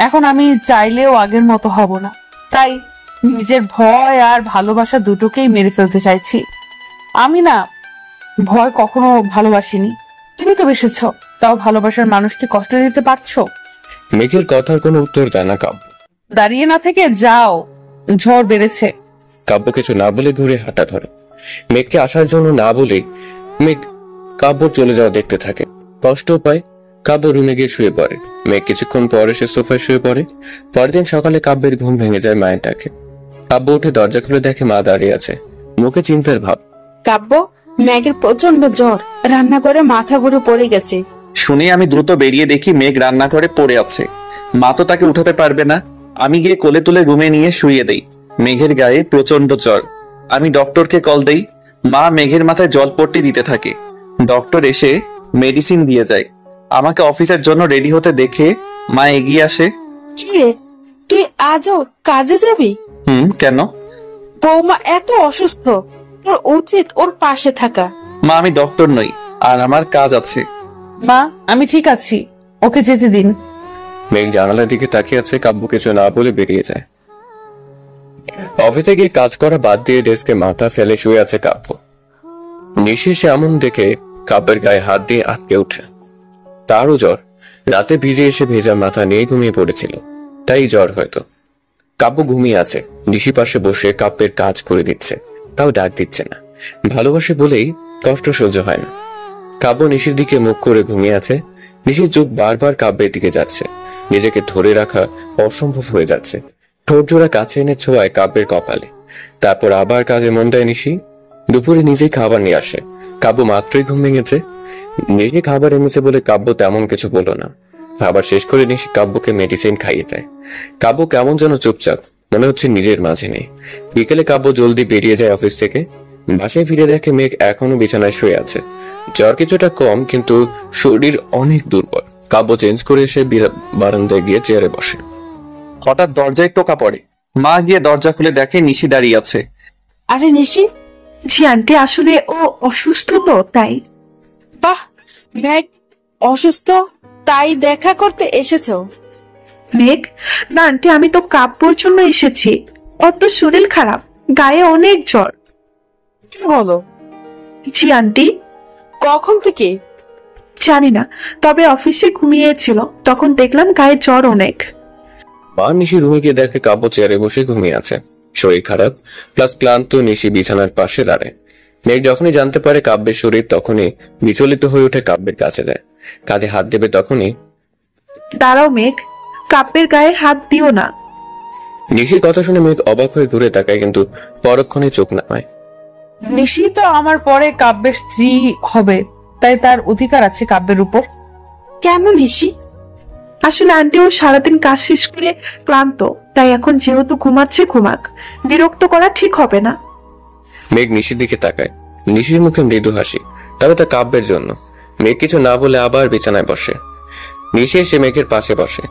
এখন আমি চাইলেও আগের মতো হব না। তাই নিজের ভয় আর ভালোবাসা দুটোকেই মেরে ফেলতে চাইছি। আমি না ভয় কখনো ভালোবাসিনি। তুমি তো বেসেছ, তাও ভালোবাসার মানুষকে কষ্ট দিতে পারছো? মেঘের কথার কোনো উত্তর দেয় না কাব্য। দাঁড়িয়ে না থেকে যাও, ঝড় বেড়েছে। কাব্য কিছু না বলে ঘুরে হাঁটা ধরে। মেঘকে আসার জন্য না বলে মেঘ কাব্য চলে যাওয়া দেখতে থাকে। কষ্ট পায়। কাব্য রুমে গিয়ে শুয়ে পড়ে। মেঘ কিছুক্ষণ পরে সে সোফায় শুয়ে পড়ে। পরের দিন সকালে কাব্যের ঘুম ভেঙে যায় মায়ের ডাকে। কাব্য উঠে দরজা খুলে দেখে মা দাঁড়িয়ে আছে, মুখে চিন্তার ভাব। কাব্য, মেঘের প্রচন্ড জ্বর, রান্না করে মাথা ঘুরে পড়ে গেছে। শুনে আমি দ্রুত বেরিয়ে দেখি মেঘ রান্না করে পড়ে আছে। মা তো তাকে উঠাতে পারবে না। আমি গিয়ে কোলে তুলে রুমে নিয়ে শুইয়ে দেই। মেঘের গায়ে প্রচন্ড জ্বর। আমি ডক্টরকে কল দেই। মা মেঘের মাথায় জলপট্টি দিতে থাকে। ডক্টর এসে মেডিসিন দিয়ে যায়। আমাকে অফিসের জন্য রেডি হতে দেখে মা এগিয়ে আসে। কি রে, তুই আজও কাজে যাবি? কেন? বৌমা এত অসুস্থ, তোর উচিত ওর পাশে থাকা। মা আমি ডক্টর নই, আর আমার কাজ আছে। মা আমি ঠিক আছি, ওকে যেতে দিন। মেঘ জানালার দিকে তাকিয়ে আছে, কাব্য কিছু না বলে বেরিয়ে যায়। অফিসে গিয়ে কাজ করা বাদ দিয়ে ডেস্কে মাথা ফেলে শুয়ে আছে কাব্য। নিশি এসে এমন দেখে কাব্যের গায়ে হাত দিয়ে আটকে ওঠে। তারও জ্বর। রাতে ভিজে এসে ভেজা মাথা নিয়ে ঘুমিয়ে পড়েছিল, তাই জ্বর হয়তো। কাব্য ঘুমিয়ে আছে। নিশি পাশে বসে কাব্যের কাজ করে দিচ্ছে, তাও ডাক দিচ্ছে না। ভালোবাসে বলেই কষ্ট সহ্য হয় না। কাব্য নিশির দিকে মুখ করে ঘুমিয়ে আছে। নিশির চোখ বারবার কাব্যের দিকে যাচ্ছে। নিজেকে ধরে রাখা অসম্ভব হয়ে যাচ্ছে। ঠোঁট জোড়া কাছে এনে ছোঁয়ায় কাব্যের কপালে। তারপর আবার কাজে মন দেয় নিশি। দুপুরে নিজেই খাবার নিয়ে আসে। কাব্য মাত্রই ঘুম ভেঙেছে। নিজে খাবার এনেছে বলে কাব্য তেমন কিছু বলো না। খাবার শেষ করে নিশি কাব্যকে মেডিসিন খাইয়ে দেয়। কাব্য কেমন যেন চুপচাপ, মনে হচ্ছে নিজের মাঝে নেই। বিকেলে কাব্য জলদি বেরিয়ে যায় অফিস থেকে। বাসায় ফিরে দেখে মেঘ এখনো বিছানায় শুয়ে আছে। জ্বর কিছুটা কম, কিন্তু শরীর অনেক দুর্বল। কাব্য চেঞ্জ করে এসে বারান্দায় গিয়ে চেয়ারে বসে। হঠাৎ দরজায় টোকা পড়ে। মা গিয়ে দরজা খুলে দেখে নিশি দাঁড়িয়ে আছে। আরে নিশি। জি আন্টি, আসলে ও অসুস্থ তো তাই। বাহ, মেঘ অসুস্থ তাই দেখা করতে এসেছো? মেঘ, না আন্টি, আমি তো কাব্যর জন্য এসেছি। ওর তো শরীর খারাপ, গায়ে অনেক জ্বর। কি বলো? জি আন্টি। কখন থেকে? জানি না, তবে অফিসে ঘুমিয়েছিল, তখন দেখলাম গায়ে জ্বর অনেক। মা নিশি রুমে গিয়ে দেখে কাব্য চেয়ারে বসে ঘুমিয়ে আছে। শরীর খারাপ প্লাস ক্লান্ত। নিশি বিছানার পাশে দাঁড়ায়। মেঘ যখনই জানতে পারে কাব্যের শরীর, তখনই বিচলিত হয়ে উঠে কাব্যের কাছে যায়। কাঁধে হাত দেবে তখনই, দাঁড়াও মেঘ, কাব্যের গায়ে হাত দিও না। নিশির কথা শুনে মেঘ অবাক হয়ে ঘুরে তাকায়, কিন্তু পরক্ষণে চোখ নামায়। নিশি তো আমার পরে কাব্যের স্ত্রী হবে, তাই তার অধিকার আছে কাব্যের উপর। কেন নিশি? আসলে আন্টি ও সারাদিন কাজ শেষ করে ক্লান্ত, তাই এখন যেহেতু ঘুমাচ্ছে ঘুমাক, বিরক্ত করা ঠিক হবে না। মেঘ নিশির দিকে তাকায়। নিশির মুখে মৃদু হাসি, তবে তা কাব্যের জন্য। মেঘ কিছু না বলে আবার বিছানায় বসে। নিশি এসে মেঘের পাশে বসে।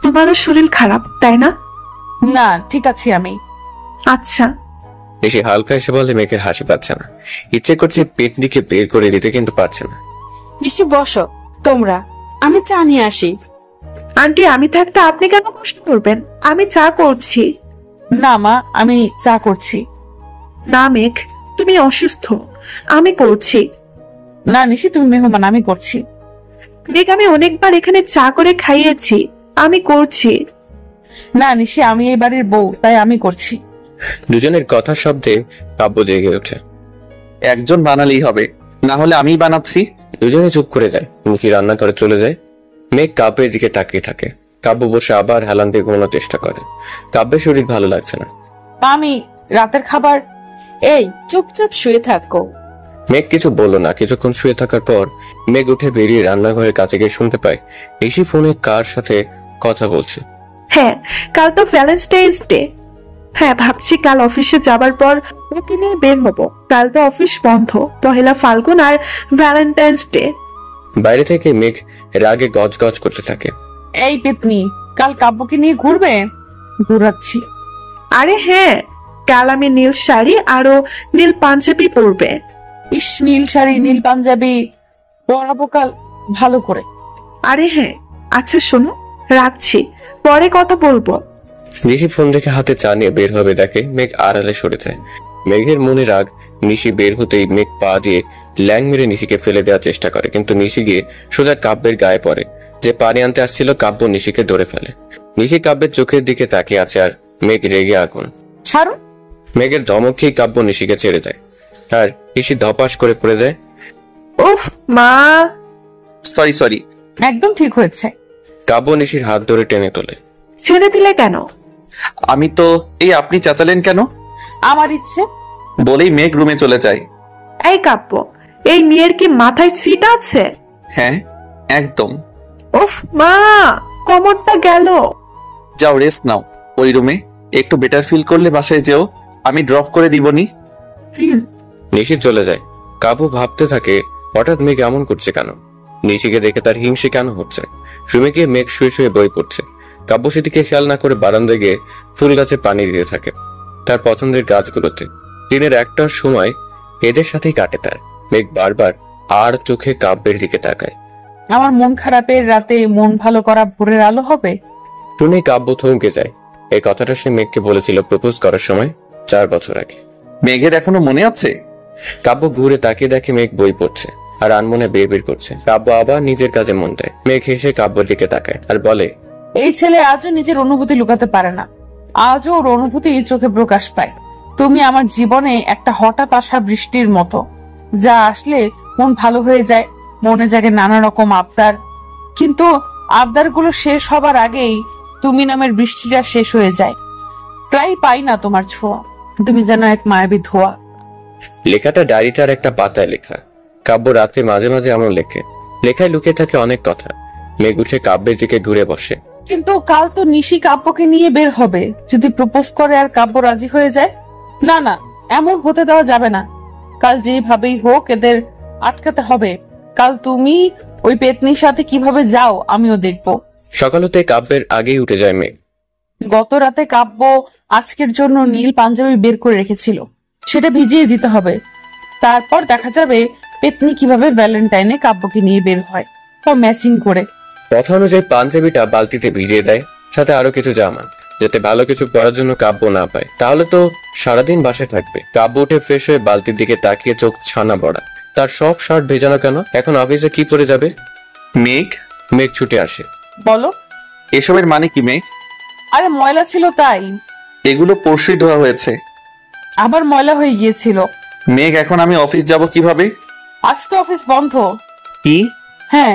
তোমারও শরীর খারাপ তাই না? না, ঠিক আছি আমি। আচ্ছা। নিশি হালকা এসে বলে মেঘের হাসি পাচ্ছে না। ইচ্ছে করছে পেট দিকে বের করে দিতে, কিন্তু পারছে না। নিশি বসো তোমরা, আমি চা নিয়ে আসি। আন্টি, আমি থাকতে আপনি কেন কষ্ট করবেন? আমি চা করছি। না মা, আমি চা করছি। না মেঘ, তুমি অসুস্থ, আমি করছি। না নিশি, তুমি মেহমান, আমি করছি। মেঘ, আমি অনেকবার এখানে চা করে খাইয়েছি, আমি করছি। না নিশি, আমি এই বাড়ির বউ, তাই আমি করছি। দুজনের কথার শব্দে কাব্য জেগে ওঠে। একজন বানালেই হবে, না হলে আমিই বানাচ্ছি। দুজনে চুপ করে যায়। নিশি রান্না করে চলে যায়। মেঘ কাব্যের দিকে তাকিয়ে থাকে। কাব্য বসে আবার হেলান দিয়ে ঘুমানোর চেষ্টা করে। কাব্যের শরীর ভালো লাগছে না। আমি রাতের খাবার। এই চুপচাপ শুয়ে থাকো। মেঘ কিছু বললো না। কিছুক্ষণ শুয়ে থাকার পর মেঘ উঠে বেরিয়ে রান্নাঘরের কাছে গিয়ে শুনতে পায় নিশি ফোনে কার সাথে কথা বলছে। হ্যাঁ, কাল তো ভ্যালেন্টাইন্স ডে। হ্যাঁ, ভাবছি কাল অফিসে যাবার পর ওকে নিয়ে বের হবো। কাল তো অফিস বন্ধ, পহেলা ফাল্গুন আর ভ্যালেন্টাইন্স ডে। বাইরে থেকে মেঘ রাগে গজগজ করতে থাকে। এই পেতনি, কাল কাব্যকে নিয়ে ঘুরবে? ঘুরাচ্ছি। আরে হ্যাঁ, কাল আমি নীল শাড়ি আরো নীল পাঞ্জাবি পরবে। ইস, নীল শাড়ি নীল পাঞ্জাবি পরাবো কাল ভালো করে। আরে হ্যাঁ, আচ্ছা শোনো, রাখছি, পরে কথা বলবো। নিশি ফোন রেখে হাতে চা নিয়ে বের হবে দেখে মেঘ আড়ালে সরে যায়। মেঘের মনে রাগ। নিশি বের হতেই মেঘ পা দিয়ে ল্যাং মেরে নিশিকে ফেলে দেওয়ার চেষ্টা করে, কিন্তু নিশি গিয়ে সোজা কাব্যের গায়ে পড়ে। যে পানি আনতে আসছিল, কাব্য নিশিকে ধরে ফেলে। নিশি কাব্যের চোখের দিকে তাকিয়ে আছে, আর মেঘ রেগে আগুন। ছাড়ো। মেঘের ধমকেই কাব্য নিশিকে ছেড়ে দেয়, আর নিশি ধপাস করে পড়ে যায়। উফ মা। সরি। একদম ঠিক হয়েছে। কাব্য নিশির হাত ধরে টেনে তোলে। ছেড়ে দিলে কেন? আমি তো এই, আপনি চেঁচালেন কেন? আমার ইচ্ছে। বলেই মেঘ রুমে চলে যায়। এই কাব্য, এই মেয়ের কি মাথায় সিট আছে? হ্যাঁ। একদম। উফ মা, কোমরটা গেল। যাও রেস্ট নাও ওই রুমে, একটু বেটার ফিল করলে বাসায় যেও, আমি ড্রপ করে দিবনি। নিশি চলে যায়। কাবু ভাবতে থাকে হঠাৎ মেঘ এমন করছে কেন, নিশিকে দেখে তার হিংসে কেন হচ্ছে। রুমে গিয়ে মেঘ শুয়ে শুয়ে বই পড়ছে। কাব্য সেদিকে খেয়াল না করে বারান্দায় গিয়ে ফুল গাছে পানি দিতে থাকে, তার পছন্দের গাছগুলোতে। দিনের একটার সময় এদের সাথেই কাটে তার। মেঘ বারবার আর চোখে কাব্যের দিকে তাকায়। আমার মন খারাপের রাতে মন ভালো করা ভোরের আলো হবে। শুনে কাব্য থমকে যায়। এই কথাটা সে মেঘকে বলেছিল প্রপোজ করার সময় 4 বছর আগে। মেঘের এখনো মনে আছে? কাব্য ঘুরে তাকিয়ে দেখে মেঘ বই পড়ছে আর আনমনে বের করছে। কাব্য আবার নিজের কাজে মন দেয়। মেঘ হেসে কাব্যের দিকে তাকায় আর বলে, এই ছেলে আজও নিজের অনুভূতি লুকাতে পারে না, আজও ওর অনুভূতি চোখে প্রকাশ পায়। তুমি আমার জীবনে একটা হঠাৎ আসা বৃষ্টির মতো, যা আসলে মন ভালো হয়ে যায়, মনে জাগে নানা রকম আবদার, কিন্তু আবদারগুলো শেষ হবার আগেই তুমি নামের বৃষ্টিটা শেষ হয়ে যায়। প্রায় পাই না তোমার ছোঁয়া, তুমি যেন এক মায়াবী ধোয়া। লেখাটা ডায়েরিটার একটা পাতায় লেখা। কাব্য রাতে মাঝে মাঝে এমন লেখে। লেখায় লুকিয়ে থাকে অনেক কথা। মেঘ উঠে কাব্যের দিকে ঘুরে বসে। কিন্তু কাল তো নিশি কাব্যকে নিয়ে বের হবে, যদি প্রপোজ করে আর কাব্য রাজি হয়ে যায়? না না, এমন হতে দেওয়া যাবে না। কাল যেভাবেই হোক এদের আটকাতে হবে। কাল তুমি ওই পেতনির সাথে কিভাবে যাও আমিও দেখবো। সকাল হতে কাব্যের আগেই উঠে যায় মেঘ। গত রাতে কাব্য আজকের জন্য নীল পাঞ্জাবি বের করে রেখেছিল, সেটা ভিজিয়ে দিতে হবে। তারপর দেখা যাবে পেতনি কিভাবে ভ্যালেন্টাইনে কাব্যকে নিয়ে বের হয়, তা ম্যাচিং করে। কথা অনুযায়ী পাঞ্জাবিটা বালতিতে ভিজিয়ে দেয়, সাথে আরো কিছু জামা, যাতে ভালো কিছু পরার জন্য কাব্য না পায়। তাহলে তো সারাদিন বাসায় থাকবে। কাব্য উঠে ফ্রেশ হয়ে বালতির দিকে তাকিয়ে চোখ ছানা বড়া। তার সব শার্ট ভেজানো কেন? এখন অফিসে কি পরে যাবে? মেঘ মেঘ ছুটে আসে। বলো। এসবের মানে কি মেঘ? আরে ময়লা ছিল তাই। এগুলো পরশুই ধোয়া হয়েছে। আবার ময়লা হয়ে গিয়েছিল। মেঘ এখন আমি অফিস যাব কিভাবে? আজ তো অফিস বন্ধ। কি? হ্যাঁ,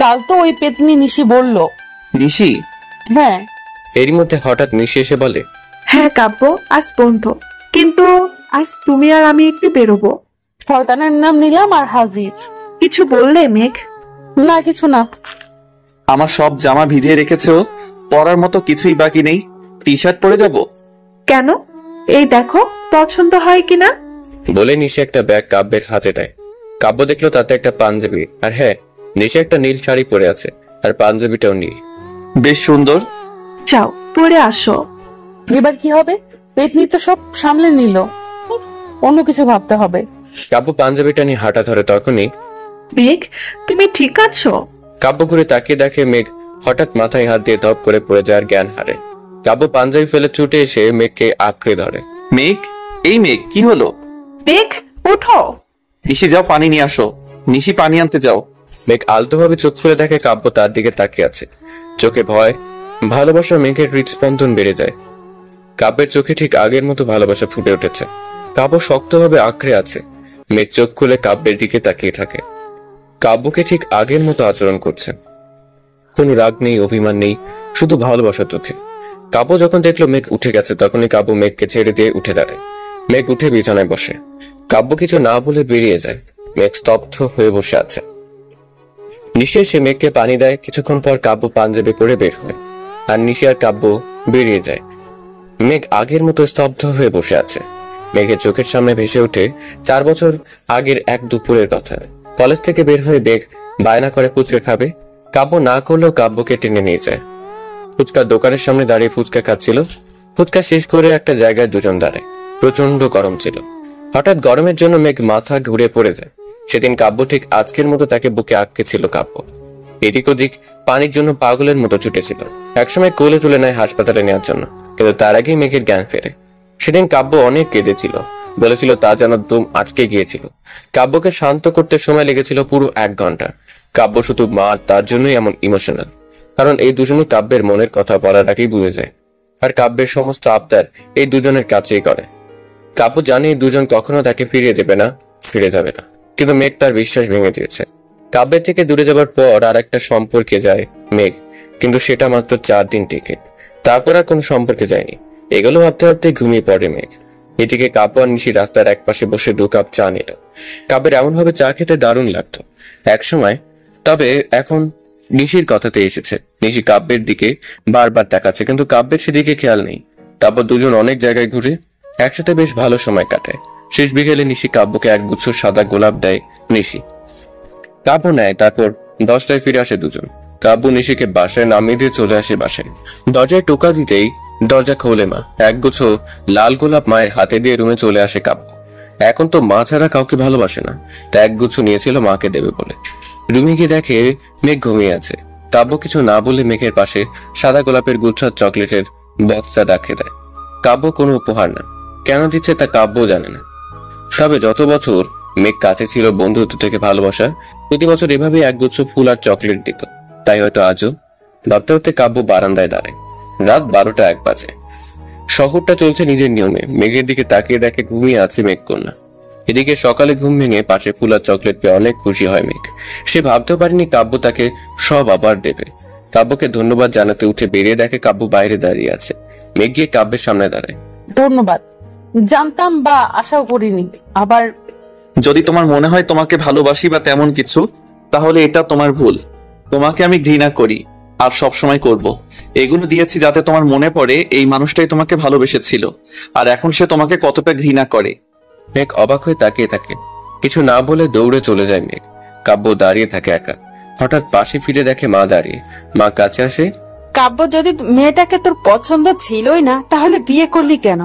কাল তো ওই পেতনি নিশি বলল। নিশি? হ্যাঁ। এরই মধ্যে হঠাৎ নিশি এসে বলে, হ্যাঁ কাব্য, আজ বন্ধ, কিন্তু আজ তুমি আর আমি একটু বেরোবো। শয়তানের নাম নিলাম আর হাজির। কিছু বললে মেঘ? না, কিছু না। আমার সব জামা ভিজিয়ে রেখেছো, পরার মতো কিছুই বাকি নেই। টি শার্ট পরে যাব? কেন? এই দেখো পছন্দ হয় কিনা। বলে নিশি একটা ব্যাগ কাব্যের হাতে দেয়। কাব্য দেখলো তাতে একটা পাঞ্জাবি, আর হ্যাঁ, নিশি একটা নীল শাড়ি পরে আছে, আর পাঞ্জাবিটাও নীল। বেশ সুন্দর। যাও পরে আসো। এবার কি হবে? পেতনি তো সব সামলে নিল, অন্য কিছু ভাবতে হবে। কাব্য পাঞ্জাবিটা নিয়ে হাঁটা ধরে। তখনই মেঘ, তুমি ঠিক আছো? কাব্য ঘুরে তাকিয়ে দেখে মেঘ হঠাৎ মাথায় হাত দিয়ে ধপ করে পড়ে যায় আর জ্ঞান হারে। কাব্য পাঞ্জাবি ফেলে ছুটে এসে মেঘকে আঁকড়ে ধরে। মেঘ, এই মেঘ, কি হলো? মেঘ ওঠো। নিশি যাও পানি নিয়ে আসো। নিশি পানি আনতে যাও। মেঘ আলতোভাবে চোখ খুলে দেখে কাব্য তার দিকে তাকিয়ে আছে। চোখে ভয়, ভালোবাসা। মেঘের হৃদস্পন্দন বেড়ে যায়। কাব্যের চোখে ঠিক আগের মতো ভালোবাসা ফুটে উঠেছে। কাব্য শক্তভাবে আঁকড়ে আছে। মেঘ চোখ খুলে কাব্যের দিকে তাকিয়ে থাকে। কাব্যকে ঠিক আগের মতো আচরণ করছে। কোনো রাগ নেই, অভিমান নেই, শুধু ভালোবাসার চোখে। কাব্য যখন দেখলো মেঘ উঠে গেছে, তখনই কাব্য মেঘকে ছেড়ে দিয়ে উঠে দাঁড়ায়। মেঘ উঠে বিছানায় বসে। কাব্য কিছু না বলে বেরিয়ে যায়। মেঘ স্তব্ধ হয়ে বসে আছে। নিশি এসে মেঘকে পানি দেয়। কিছুক্ষণ পর কাব্য পাঞ্জাবি পরে বের হয়, আর নিশি আর কাব্য বেরিয়ে যায়। মেঘ আগের মতো স্তব্ধ হয়ে বসে আছে। মেঘের চোখের সামনে ভেসে ওঠে 4 বছর আগের এক দুপুরের কথা। কলেজ থেকে বের হয়ে মেঘ বায়না করে ফুচকা খাবে। কাব্য না করলেও কাব্যকে টেনে নিয়ে যায়। ফুচকার দোকানের সামনে দাঁড়িয়ে ফুচকা খাচ্ছিল। ফুচকা শেষ করে একটা জায়গায় দুজন দাঁড়ায়। প্রচন্ড গরম ছিল। হঠাৎ গরমের জন্য মেঘ মাথা ঘুরে পড়ে যায়। সেদিন কাব্য ঠিক আজকের মতো তাকে বুকে আটকে ছিল। কাব্য এদিক ওদিক পানির জন্য পাগলের মতো ছুটেছিল। একসময় কোলে তুলে নেয় হাসপাতালে নেওয়ার জন্য, কিন্তু তার আগেই মেঘের জ্ঞান ফেরে। সেদিন কাব্য অনেক কেঁদেছিল, বলেছিল তা যেন দম আটকে গিয়েছিল। কাব্যকে শান্ত করতে সময় লেগেছিল পুরো 1 ঘন্টা। কাব্য শুধু মা তার জন্যই এমন ইমোশনাল, কারণ এই দুজনই কাব্যের মনের কথা বলার আগেই বুঝে যায়। আর কাব্যের সমস্ত আবদার এই দুজনের কাছেই করে। কাব্য জানে এই দুজন কখনো তাকে ফিরিয়ে দেবে না, ফিরে যাবে না, কিন্তু মেঘ তার বিশ্বাস ভেঙে দিয়েছে। কাব্যের থেকে দূরে যাবার পর আর একটা সম্পর্কে যায় মেঘ, কিন্তু সেটা মাত্র 4 দিন টিকে। তারপর আর কোনো সম্পর্কে যায়নি। এগুলো ভাবতে ভাবতে ঘুমিয়ে পড়ে মেঘ। এদিকে কাব্য আর নিশি রাস্তার একপাশে বসে 2 কাপ চা নিল। কাব্যের এমন ভাবে চা খেতে দারুণ লাগতো। একসময় তবে এখন নিশির কথাতে এসেছে। নিশি কাব্যের দিকে বারবার তাকাচ্ছে, কিন্তু কাব্যের সেদিকে খেয়াল নেই। তারপর দুজন অনেক জায়গায় ঘুরে একসাথে বেশ ভালো সময় কাটায়। শেষ বিকেলে নিশি কাব্যকে একগুচ্ছ সাদা গোলাপ দেয় নিশি। কাব্য নেয়, তারপর 10টায় ফিরে আসে দুজন। কাব্য নিশিকে বাসায় নামিয়ে দিয়ে চলে আসে বাসায়। দরজায় টোকা দিতেই দরজা খোলে মা। একগুচ্ছ লাল গোলাপ মায়ের হাতে দিয়ে রুমে চলে আসে কাব্য। এখন তো মা ছাড়া কাউকে ভালোবাসে না, তা একগুচ্ছ নিয়েছিল মাকে দেবে বলে। রুমে গিয়ে দেখে মেঘ ঘুমিয়ে আছে। কাব্য কিছু না বলে মেঘের পাশে সাদা গোলাপের গুচ্ছ চকলেটের বক্সটা রাখে দেয়। কাব্য কোনো উপহার না, কেন দিচ্ছে তা কাব্য জানে না। তবে যত বছর মেঘ কাছে ছিল বন্ধুত্ব থেকে ভালোবাসা, প্রতি বছর এভাবেই একগুচ্ছ ফুল আর চকলেট দিত। তাই হয়তো আজও ভাবতে ভাবতে কাব্য বারান্দায় দাঁড়ায়। রাত 12টা 1 বাজে। শহরটা চলছে নিজের নিয়মে। মেঘের দিকে তাকিয়ে দেখে ঘুমিয়ে আছে মেঘকন্যা। এদিকে সকালে ঘুম ভেঙে পাশে ফুল আর চকলেট পেয়ে অনেক খুশি হয় মেঘ। সে ভাবতেও পারেনি কাব্য তাকে সব আবার দেবে। কাব্যকে ধন্যবাদ জানাতে উঠে বেরিয়ে দেখে কাব্য বাইরে দাঁড়িয়ে আছে। মেঘ গিয়ে কাব্যের সামনে দাঁড়ায়। ধন্যবাদ, জানতাম বা আশাও করিনি। আবার যদি তোমার মনে হয় তোমাকে ভালোবাসি বা তেমন কিছু, তাহলে এটা তোমার ভুল। তোমাকে আমি ঘৃণা করি আর সব সময় করব। এগুলো দিয়েছি যাতে তোমার মনে পড়ে এই মানুষটাই তোমাকে ভালোবেসেছিল আর এখন সে তোমাকে কতটা ঘৃণা করে। মেঘ অবাক হয়ে তাকিয়ে থাকে। কিছু না বলে দৌড়ে চলে যায় মেঘ। কাব্য দাঁড়িয়ে থাকে একা। হঠাৎ পাশে ফিরে দেখে মা দাঁড়িয়ে। মা কাছে আসে। কাব্য, যদি মেয়েটাকে তোর পছন্দ ছিলই না তাহলে বিয়ে করলি কেন?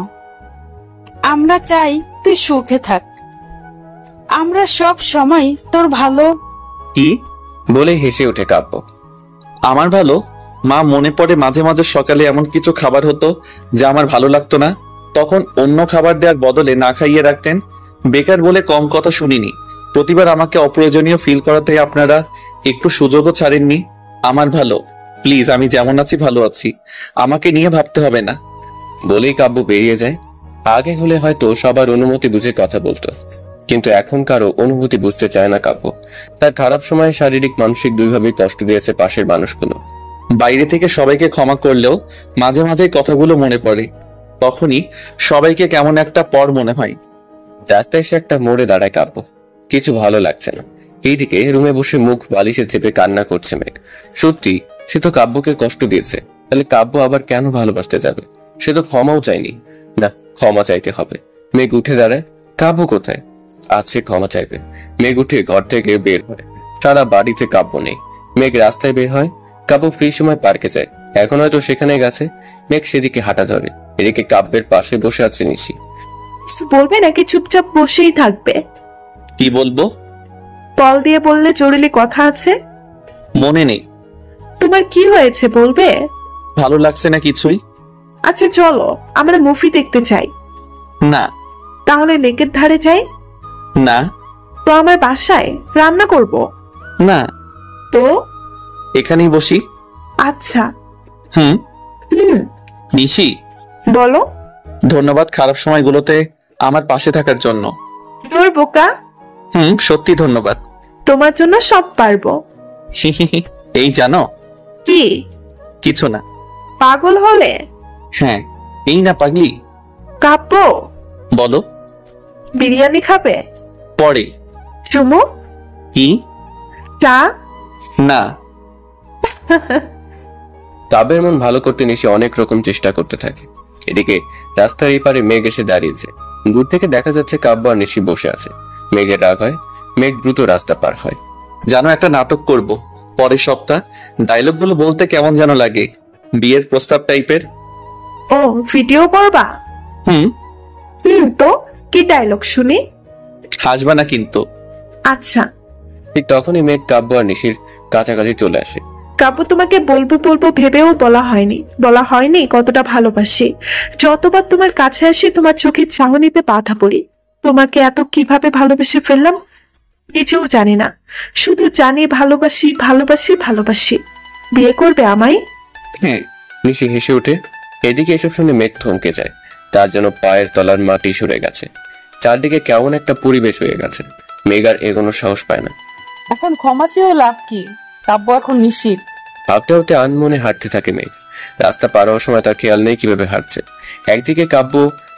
আমরা চাই তুই সুখে থাক। আমরা সব সময় তোর ভালো। কি বলে হেসে ওঠে কাব্য। আমার ভালো? মা, মনে পড়ে মাঝে মাঝে সকালে এমন কিছু খাবার হতো যা আমার ভালো লাগতো না, তখন অন্য খাবার দেওয়ার বদলে না খাইয়ে রাখতেন। বেকার বলে কম কথা শুনিনি। প্রতিবার আমাকে অপ্রয়োজনীয় ফিল করাতে আপনারা একটু সুযোগও ছাড়েননি। আমার ভালো, প্লিজ, আমি যেমন আছি ভালো আছি, আমাকে নিয়ে ভাবতে হবে না। বলেই কাব্য বেরিয়ে যায়। আগে হলে হয়তো সবার অনুমতি বুঝে কথা বলতো, কিন্তু এখন কারো অনুভূতি বুঝতে চায় না কাব্য। তার খারাপ সময়ে শারীরিক মানসিক দুইভাবেই কষ্ট দিয়েছে পাশের মানুষগুলো। বাইরে থেকে সবাইকে ক্ষমা করলেও মাঝে মাঝে কথাগুলো মনে পড়ে। তখনই সবাইকে কেমন একটা পর মনে হয়। রাস্তায় এসে একটা মোড়ে দাঁড়ায় কাব্য। কিছু ভালো লাগছে না। এইদিকে রুমে বসে মুখ বালিশে চেপে কান্না করছে মেঘ। সত্যি সে তো কাব্যকে কষ্ট দিয়েছে, তাহলে কাব্য আবার কেন ভালোবাসতে যাবে? সে তো ক্ষমাও চায়নি। না, ক্ষমা চাইতে হবে। মেঘ উঠে দাঁড়ায়। কাব্য কোথায়? আজ সে ক্ষমা চাইবে। মেঘ উঠে ঘর থেকে বের হয়। সারা বাড়িতে কাব্য নেই। মেঘ রাস্তায় বের হয়। কাব্য ফ্রি সময় পার্কে যায়। এখন হয়তো সেখানে গেছে। মেঘ সেদিকে হাঁটা ধরে। এদিকে কাব্যের পাশে বসে আছে নিশি। কিছু বলবে নাকি চুপচাপ বসেই থাকবে? কি বলবো? কল দিয়ে বললে জরুরি কথা আছে। মনে নেই। তোমার কি হয়েছে বলবে? ভালো লাগছে না কিছুই। আচ্ছা চলো, আমরা মুভি দেখতে চাই। না। তাহলে লেকের ধারে যাই। না। তো আমার বাসায় রান্না করব। না। তো এখানেই বসি। আচ্ছা। হুম। হুম, নিশি, বলো। ধন্যবাদ খারাপ সময়গুলোতে আমার পাশে থাকার জন্য। তোর বোকা, সত্যি ধন্যবাদ। তোমার জন্য সব পারবো। এই জানো কি? কিছু না। পাগল হলে? হ্যাঁ, এই না পাগলি। কাব্য, বলো। বিরিয়ানি খাবে? পরে। চুমু? কি? চা? না। কাব্যের মন ভালো করতে নিশি অনেক রকম চেষ্টা করতে থাকে। এদিকে রাস্তার এই পারে মেঘ এসে দাঁড়িয়েছে। দূর থেকে দেখা যাচ্ছে কাব্য আর নিশি বসে আছে। মেঘের রাগ হয়। মেঘ দ্রুত রাস্তা পার হয়। জানো, একটা নাটক করব পরের সপ্তাহ। ডায়লগগুলো বলতে কেমন যেন লাগে, বিয়ের প্রস্তাব টাইপের। ও, ভিডিও করবা? হুম। তো কি ডায়লগ শুনি? হাসবা না কিন্তু। আচ্ছা। ঠিক তখনই মেঘ কাব্য আর নিশির কাছাকাছি চলে আসে। কাব্য, তোমাকে বলবো বলবো ভেবেও বলা হয়নি কতটা ভালোবাসি। যতবার তোমার কাছে আসি তোমার চোখের চাহনিতে বাধা পড়ি। তোমাকে এত কিভাবে ভালোবেসে ফেললাম নিজেও জানি না। শুধু জানি ভালোবাসি ভালোবাসি ভালোবাসি। বিয়ে করবে আমায়? হ্যাঁ। নিশি হেসে ওঠে। এদিকে এসব শুনে মেঘ থমকে যায়। তার যেন পায়ের তলার মাটি সরে গেছে। চারদিকে কেমন একটা পরিবেশ হয়ে গেছে। মেঘ আর এগোনোর সাহস পায় না। এখন ক্ষমা চেয়েও লাভ কি? কাব্য এখন নিশ্চিত। ভাবতে ভাবতে আনমনে হাঁটতে থাকে মেঘ। রাস্তা পার হওয়ার সময় তার খেয়াল নেই কিভাবে হাঁটছে। একদিকে কাব্য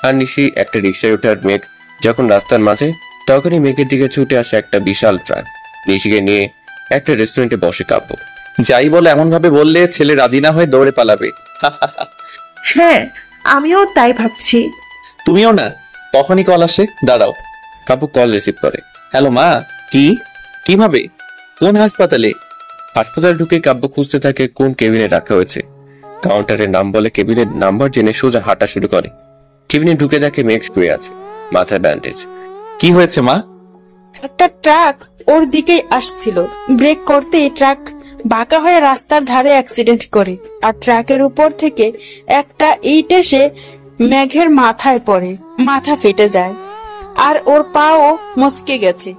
আর নিশি একটা রিক্সায় ওঠে। আর মেঘ যখন রাস্তার মাঝে, তখনই মেঘের দিকে ছুটে আসে একটা বিশাল ট্রাক। নিশিকে নিয়ে একটা রেস্টুরেন্টে বসে কাব্য। যাই বলে এমন ভাবে বললে ছেলে রাজি না হয়ে দৌড়ে পালাবে। হ্যাঁ, আমিও তাই ভাবছি। তুমিও না? তখনই কল আসে, দাঁড়াও। কাব্য কল রিসিভ করে। হ্যালো মা। কি? কিভাবে? কোন হাসপাতালে? হাসপাতালে ঢুকে কাব্য খুঁজতে থাকে কোন কেবিনে রাখা হয়েছে। কাউন্টারের নাম বলে কেবিনের নাম্বার জেনে সোজা হাঁটা শুরু করে। কেবিনে ঢুকে দেখে মেঘ শুয়ে আছে, মাথায় ব্যান্ডেজ। কি হয়েছে মা? একটা ট্রাক ওর দিকেই আসছিল, ব্রেক করতেই ট্রাক বাঁকা হয়ে রাস্তার ধারে অ্যাক্সিডেন্ট করে, আর ট্রাকের উপর থেকে একটা ইট এসে মেঘের মাথায় পড়ে, মাথা ফেটে যায়, আর ওর পাও মচকে গেছে।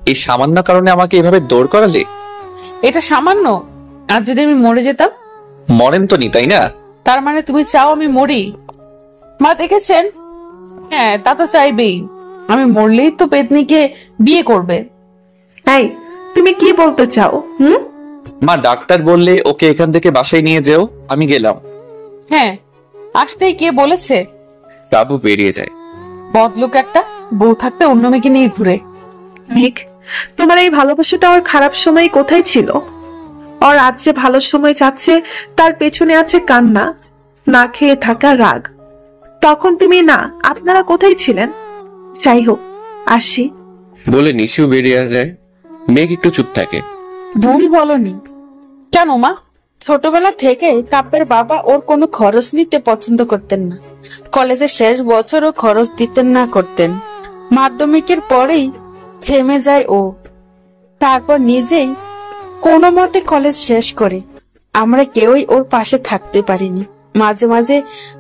এই সামান্য কারণে আমাকে এভাবে দৌড় করালে? এটা সামান্য? আর যদি আমি মরে যেতাম? মরেন তো নি, তাই না? তার মানে তুমি চাও আমি মরি? মা দেখেছেন? হ্যাঁ, তা তো চাইবেই। আমি মরলেই তো পেতনিকে বিয়ে করবে। এই, তুমি কি বলতে চাও? মা ডাক্তার বললে ওকে এখান থেকে বাসায় নিয়ে যেও, আমি গেলাম। হ্যাঁ, আসতেই কে বলেছে? কাব্য বেরিয়ে যায়। বদলোক একটা, বউ থাকতে অন্য মেয়েকে নিয়ে ঘুরে। মেঘ, তোমার এই ভালোবাসাটা ওর খারাপ সময় কোথায় ছিল? ওর আজ যে ভালো সময় যাচ্ছে তার পেছনে আছে কান্না, না খেয়ে থাকা, রাগ। তখন তুমি না, আপনারা কোথায় ছিলেন? যাই হোক, আসি। বলে নিশিও বেরিয়ে যায়। মেঘ একটু চুপ থাকে। ভুল বলনি। কেন মা? ছোটবেলা থেকে কাব্যের বাবা ওর কোনো খরচ নিতে পছন্দ করতেন না। কলেজের শেষ বছরও খরচ দিতেন না করতেন। মাধ্যমিকের পরেই থেমে যায় ও, তারপর নিজেই কোনো মতে কলেজ শেষ করে। আমরা কেউই ওর পাশে থাকতে পারিনি। মাঝে মাঝে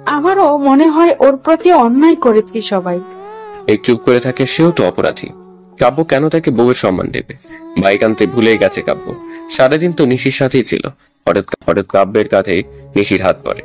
আমারও মনে হয় ওর প্রতি অন্যায় করেছি সবাই। এক চুপ করে থাকে, সেও তো অপরাধী। কাব্য কেন তাকে বউয়ের সম্মান দেবে? বাইক আনতে ভুলেই গেছে কাব্য। সারাদিন তো নিশির সাথেই ছিল। হঠাৎ কাব্যের কাঁধে নিশির হাত পড়ে।